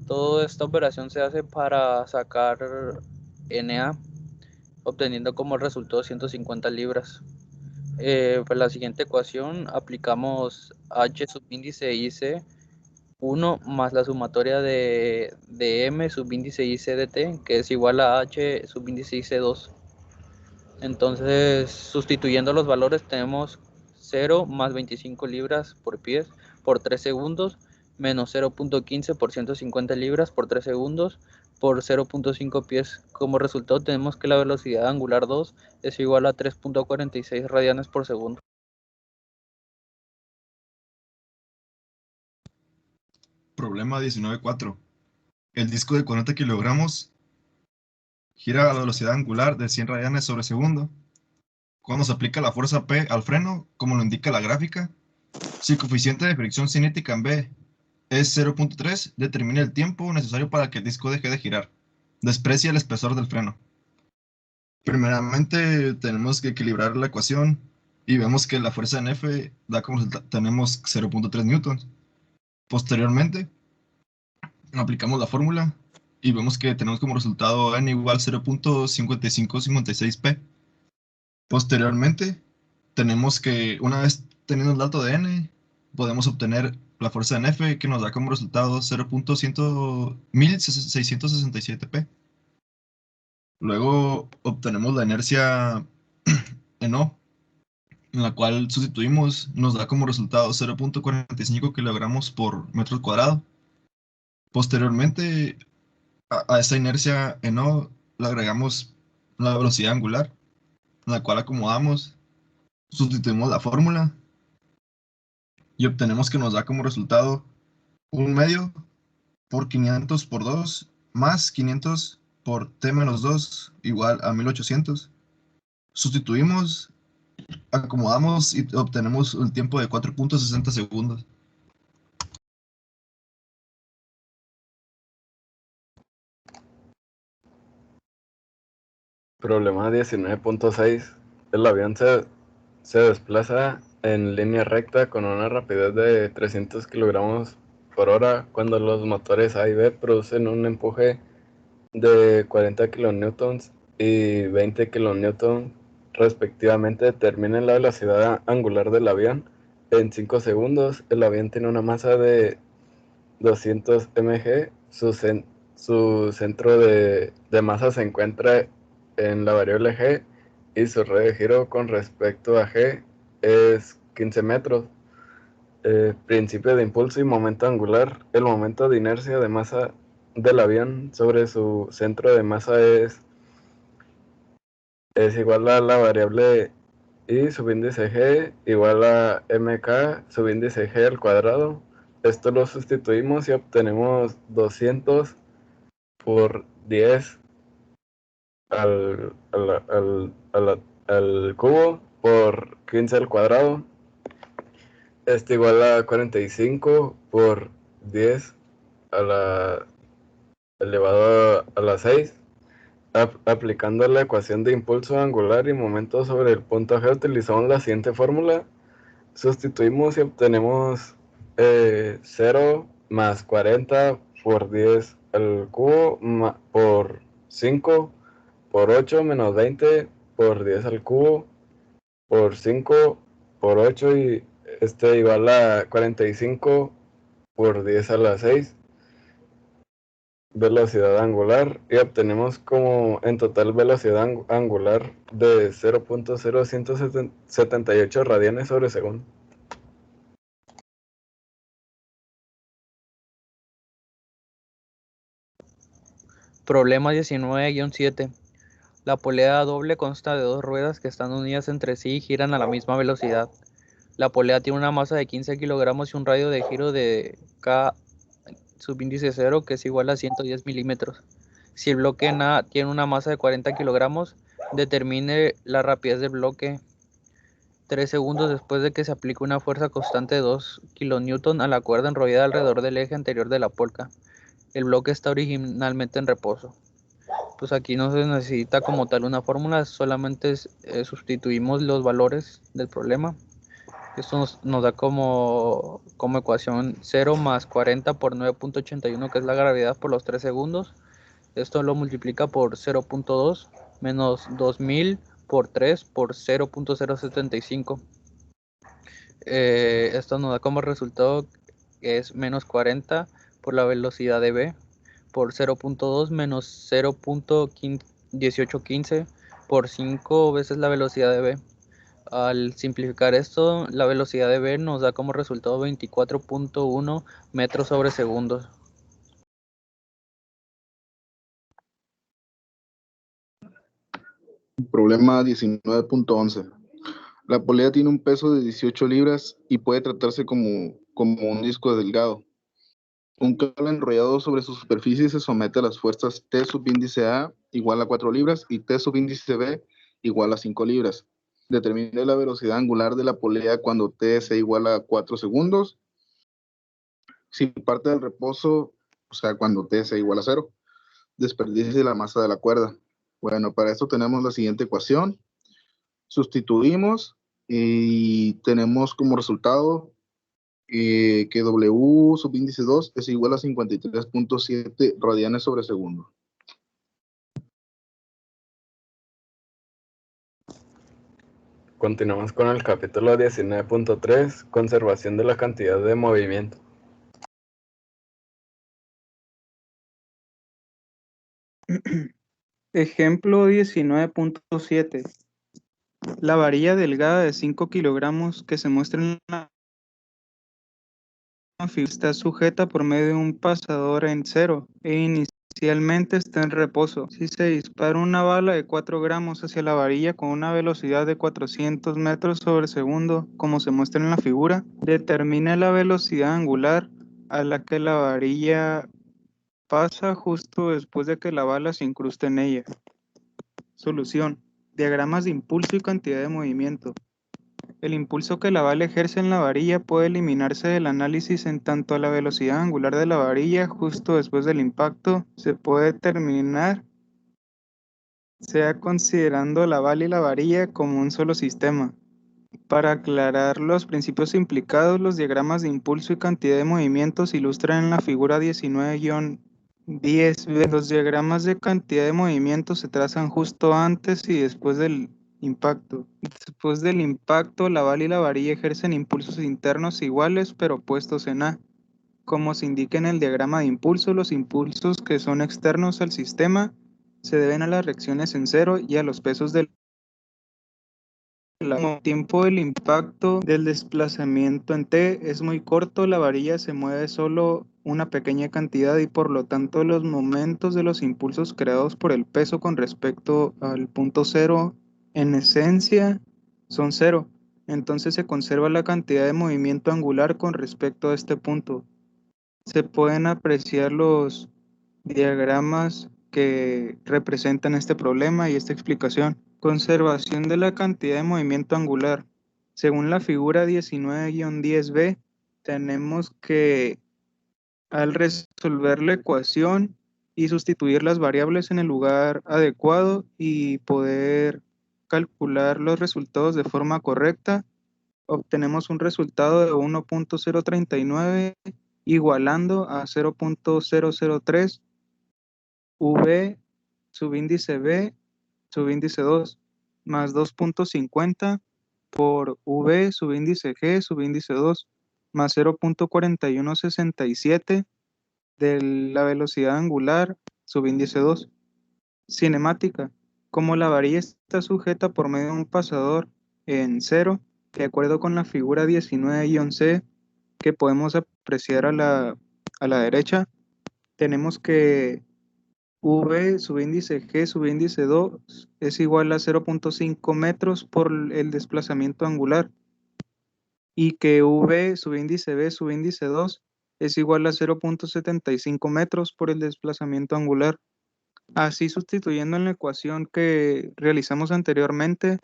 Toda esta operación se hace para sacar Na, obteniendo como resultado 150 libras. Para la siguiente ecuación aplicamos H subíndice IC 1 más la sumatoria de M subíndice IC dt, que es igual a H subíndice IC 2. Entonces, sustituyendo los valores, tenemos 0 más 25 libras por pie por 3 segundos, menos 0.15 por 150 libras por 3 segundos, por 0.5 pies. Como resultado, tenemos que la velocidad angular 2 es igual a 3.46 radianes por segundo. Problema 19.4. El disco de 40 kilogramos gira a la velocidad angular de 100 radianes sobre segundo. Cuando se aplica la fuerza P al freno, como lo indica la gráfica, si el coeficiente de fricción cinética en B es 0.3, determina el tiempo necesario para que el disco deje de girar. Desprecia el espesor del freno. Primeramente tenemos que equilibrar la ecuación y vemos que la fuerza en F da como tenemos 0.3 newtons. Posteriormente aplicamos la fórmula y vemos que tenemos como resultado N igual 0.5556 P. Posteriormente tenemos que, una vez teniendo el dato de N, podemos obtener la fuerza en F, que nos da como resultado 0.1667 P. Luego obtenemos la inercia en O, en la cual sustituimos, nos da como resultado 0.45 kilogramos por metro cuadrado. Posteriormente, a esta inercia en O le agregamos la velocidad angular, la cual acomodamos, sustituimos la fórmula y obtenemos que nos da como resultado 1/2 por 500 por 2 más 500 por t menos 2 igual a 1800. Sustituimos, acomodamos y obtenemos el tiempo de 4.60 segundos. Problema 19.6. El avión se desplaza en línea recta con una rapidez de 300 kilogramos por hora cuando los motores A y B producen un empuje de 40 kilonewtons y 20 kilonewtons respectivamente. Determinen la velocidad angular del avión en 5 segundos. El avión tiene una masa de 200 mg. Su centro de masa se encuentra en la variable G y su radio de giro con respecto a G es 15 metros. Principio de impulso y momento angular. El momento de inercia de masa del avión sobre su centro de masa es igual a la variable y subíndice g igual a mk subíndice g al cuadrado. Esto lo sustituimos y obtenemos 200 por 10 al cubo por 15 al cuadrado. Esto igual a 45 por 10 a la elevado a la 6. Aplicando la ecuación de impulso angular y momento sobre el punto G, utilizamos la siguiente fórmula. Sustituimos y obtenemos 0 más 40 por 10 al cubo por 5 por 8 menos 20 por 10 al cubo por 5 por 8 y igual a 45 por 10 a la 6 velocidad angular y obtenemos como en total velocidad angular de 0.0178 radianes sobre segundo. Problema 19-7. La polea doble consta de dos ruedas que están unidas entre sí y giran a la misma velocidad. La polea tiene una masa de 15 kilogramos y un radio de giro de K subíndice 0 que es igual a 110 milímetros. Si el bloque A tiene una masa de 40 kilogramos, determine la rapidez del bloque 3 segundos después de que se aplique una fuerza constante de 2 kN a la cuerda enrollada alrededor del eje anterior de la polca. El bloque está originalmente en reposo. Pues aquí no se necesita como tal una fórmula, solamente sustituimos los valores del problema. Esto nos da como ecuación 0 más 40 por 9.81, que es la gravedad por los 3 segundos. Esto lo multiplica por 0.2 menos 2000 por 3 por 0.075. Esto nos da como resultado que es menos 40 por la velocidad de v por 0.2 menos 0.1815 por 5 veces la velocidad de v. Al simplificar esto, la velocidad de v nos da como resultado 24.1 metros sobre segundo. Problema 19.11. La polea tiene un peso de 18 libras y puede tratarse como un disco delgado. Un cable enrollado sobre su superficie se somete a las fuerzas T subíndice A igual a 4 libras y T subíndice B igual a 5 libras. Determine la velocidad angular de la polea cuando T sea igual a 4 segundos. Si parte del reposo, o sea, cuando T sea igual a 0. Desperdicie la masa de la cuerda. Bueno, para esto tenemos la siguiente ecuación. Sustituimos y tenemos como resultado que W subíndice 2 es igual a 53.7 radianes sobre segundo. Continuamos con el capítulo 19.3, conservación de la cantidad de movimiento. Ejemplo 19.7. La varilla delgada de 5 kilogramos que se muestra en la figura está sujeta por medio de un pasador en cero e inicialmente está en reposo. Si se dispara una bala de 4 gramos hacia la varilla con una velocidad de 400 metros sobre segundo, como se muestra en la figura, determina la velocidad angular a la que la varilla pasa justo después de que la bala se incruste en ella. Solución. Diagramas de impulso y cantidad de movimiento. El impulso que la bala ejerce en la varilla puede eliminarse del análisis en tanto a la velocidad angular de la varilla justo después del impacto se puede determinar, sea considerando la bala y la varilla como un solo sistema. Para aclarar los principios implicados, los diagramas de impulso y cantidad de movimiento se ilustran en la figura 19-10. Los diagramas de cantidad de movimiento se trazan justo antes y después del impacto. Después del impacto, la bala y la varilla ejercen impulsos internos iguales pero opuestos en A. Como se indica en el diagrama de impulso, los impulsos que son externos al sistema se deben a las reacciones en cero y a los pesos del el tiempo del impacto del desplazamiento en T es muy corto, la varilla se mueve solo una pequeña cantidad y por lo tanto los momentos de los impulsos creados por el peso con respecto al punto cero en esencia son cero. Entonces se conserva la cantidad de movimiento angular con respecto a este punto. Se pueden apreciar los diagramas que representan este problema y esta explicación. Conservación de la cantidad de movimiento angular. Según la figura 19-10b, tenemos que al resolver la ecuación y sustituir las variables en el lugar adecuado y poder calcular los resultados de forma correcta, obtenemos un resultado de 1.039 igualando a 0.003 V subíndice B subíndice 2 más 2.50 por V subíndice G subíndice 2 más 0.4167 de la velocidad angular subíndice 2. Cinemática. Como la varilla está sujeta por medio de un pasador en cero, de acuerdo con la figura 19-C que podemos apreciar a la derecha, tenemos que V subíndice G subíndice 2 es igual a 0.5 metros por el desplazamiento angular y que V subíndice B subíndice 2 es igual a 0.75 metros por el desplazamiento angular. Así, sustituyendo en la ecuación que realizamos anteriormente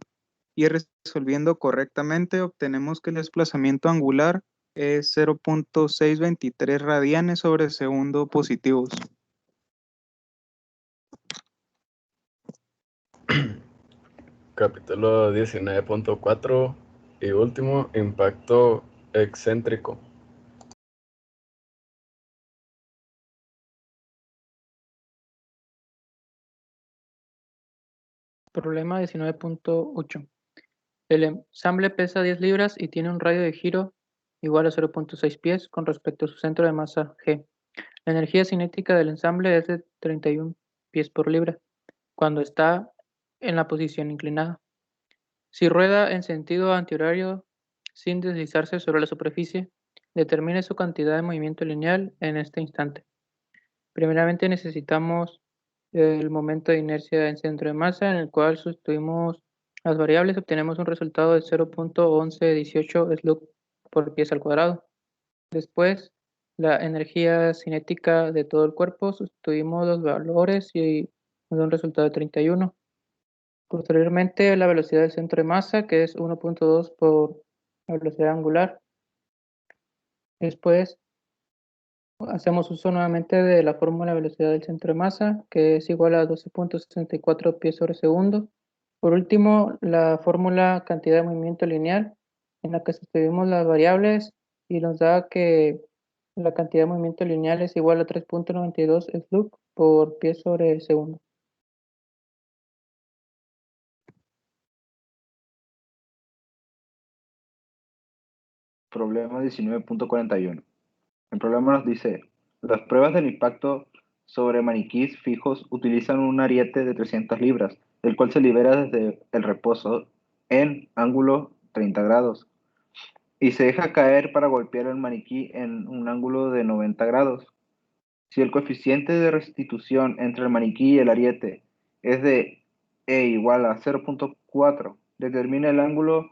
y resolviendo correctamente, obtenemos que el desplazamiento angular es 0.623 radianes sobre segundo positivos. Capítulo 19.4 y último, impacto excéntrico. Problema 19.8. El ensamble pesa 10 libras y tiene un radio de giro igual a 0.6 pies con respecto a su centro de masa G. La energía cinética del ensamble es de 31 pies por libra cuando está en la posición inclinada. Si rueda en sentido antihorario sin deslizarse sobre la superficie, determine su cantidad de movimiento lineal en este instante. Primeramente necesitamos el momento de inercia en centro de masa, en el cual sustituimos las variables, obtenemos un resultado de 0.1118 slug por pies al cuadrado. Después, la energía cinética de todo el cuerpo, sustituimos los valores y nos da un resultado de 31. Posteriormente, la velocidad del centro de masa, que es 1.2 por la velocidad angular. Después, hacemos uso nuevamente de la fórmula de velocidad del centro de masa, que es igual a 12.64 pies sobre segundo. Por último, la fórmula cantidad de movimiento lineal, en la que sustituimos las variables y nos da que la cantidad de movimiento lineal es igual a 3.92 slug por pie sobre segundo. Problema 19.41. El problema nos dice, las pruebas del impacto sobre maniquís fijos utilizan un ariete de 300 libras, el cual se libera desde el reposo en ángulo 30 grados y se deja caer para golpear el maniquí en un ángulo de 90 grados. Si el coeficiente de restitución entre el maniquí y el ariete es de E igual a 0.4, determina el ángulo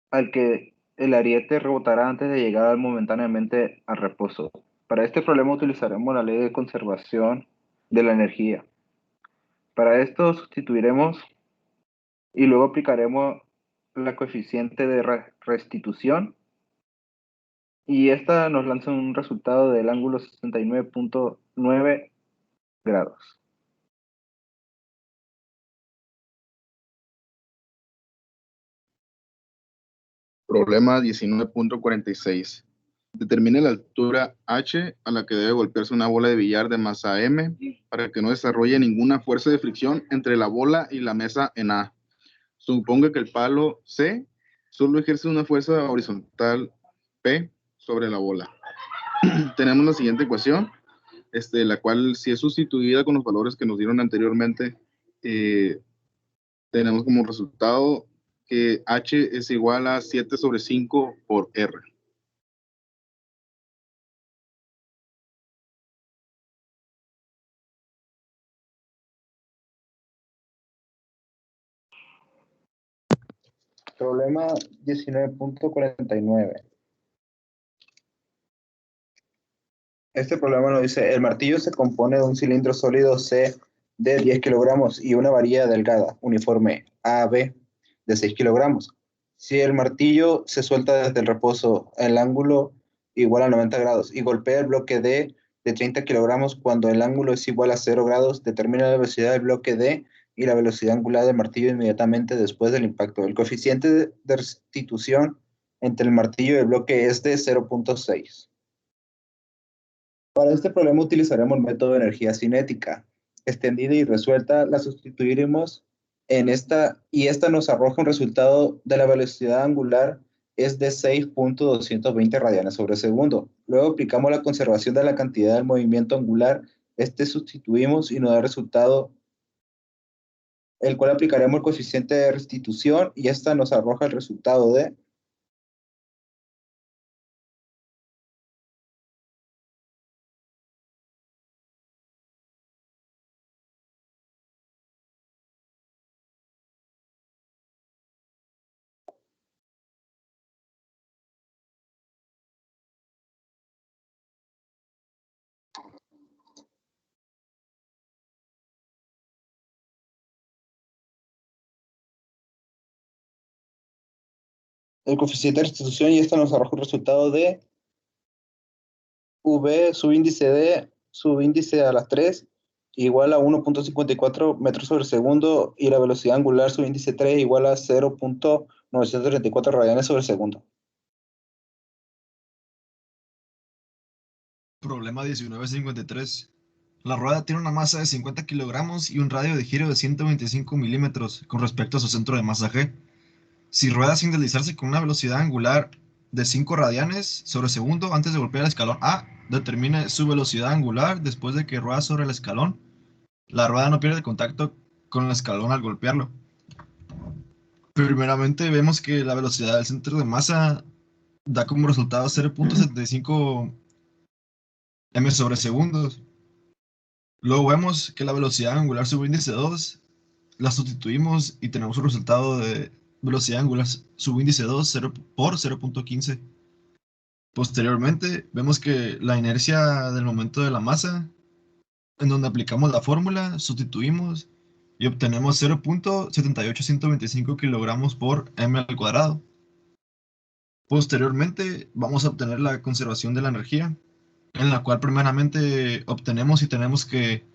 al que el ariete rebotará antes de llegar momentáneamente al reposo. Para este problema utilizaremos la ley de conservación de la energía. Para esto sustituiremos y luego aplicaremos la coeficiente de restitución y esta nos lanza un resultado del ángulo 69.9 grados. Problema 19.46. Determine la altura h a la que debe golpearse una bola de billar de masa m para que no desarrolle ninguna fuerza de fricción entre la bola y la mesa en A. Suponga que el palo C solo ejerce una fuerza horizontal P sobre la bola. Tenemos la siguiente ecuación, la cual, si es sustituida con los valores que nos dieron anteriormente, tenemos como resultado que H es igual a 7 sobre 5 por R. Problema 19.49. Este problema nos dice, el martillo se compone de un cilindro sólido C de 10 kilogramos y una varilla delgada, uniforme AB de 6 kilogramos. Si el martillo se suelta desde el reposo, el ángulo igual a 90 grados y golpea el bloque D de 30 kilogramos cuando el ángulo es igual a 0 grados, determina la velocidad del bloque D y la velocidad angular del martillo inmediatamente después del impacto. El coeficiente de restitución entre el martillo y el bloque es de 0.6. Para este problema utilizaremos el método de energía cinética. Extendida y resuelta, la sustituiremos en esta y esta nos arroja un resultado de la velocidad angular es de 6.220 radianes sobre segundo. Luego aplicamos la conservación de la cantidad del movimiento angular. Sustituimos y nos da el resultado, el cual aplicaremos el coeficiente de restitución y esta nos arroja el resultado de el coeficiente de restitución y esta nos arroja un resultado de V subíndice D subíndice a las 3 igual a 1.54 metros sobre segundo y la velocidad angular subíndice 3 igual a 0.934 radianes sobre segundo. Problema 1953. La rueda tiene una masa de 50 kilogramos y un radio de giro de 125 milímetros con respecto a su centro de masa G. Si rueda sin deslizarse con una velocidad angular de 5 radianes sobre segundo antes de golpear el escalón A, determine su velocidad angular después de que rueda sobre el escalón. La rueda no pierde contacto con el escalón al golpearlo. Primeramente vemos que la velocidad del centro de masa da como resultado 0.75 m sobre segundos. Luego vemos que la velocidad angular subíndice 2 la sustituimos y tenemos un resultado de velocidad angular subíndice 2 por 0.15. Posteriormente vemos que la inercia del momento de la masa, en donde aplicamos la fórmula, sustituimos y obtenemos 0.78125 kilogramos por m al cuadrado. Posteriormente vamos a obtener la conservación de la energía, en la cual primeramente obtenemos y tenemos que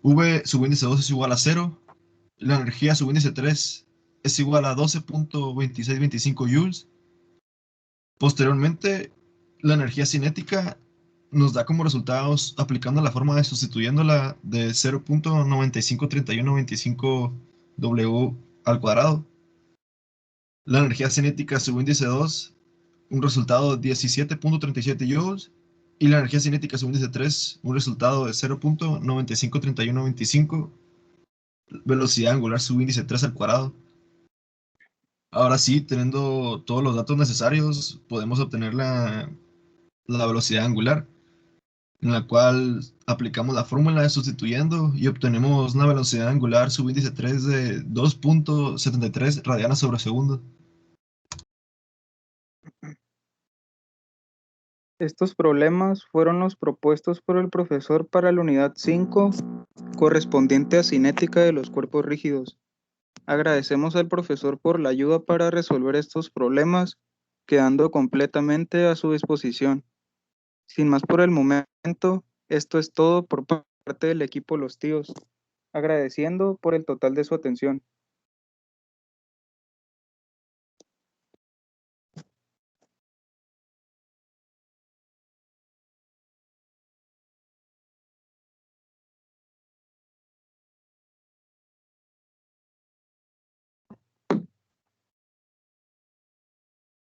V subíndice 2 es igual a 0, la energía subíndice 3 es igual a 12.2625 joules. Posteriormente, la energía cinética nos da como resultados, aplicando la forma de sustituyéndola, de 0.953125 W al cuadrado. La energía cinética subíndice 2, un resultado de 17.37 joules, y la energía cinética subíndice 3, un resultado de 0.953125 velocidad angular subíndice 3 al cuadrado. Ahora sí, teniendo todos los datos necesarios, podemos obtener la velocidad angular, en la cual aplicamos la fórmula sustituyendo y obtenemos una velocidad angular subíndice 3 de 2.73 radianes sobre segundo. Estos problemas fueron los propuestos por el profesor para la unidad 5, correspondiente a cinética de los cuerpos rígidos. Agradecemos al profesor por la ayuda para resolver estos problemas, quedando completamente a su disposición. Sin más por el momento, esto es todo por parte del equipo Los Tíos, agradeciendo por el total de su atención.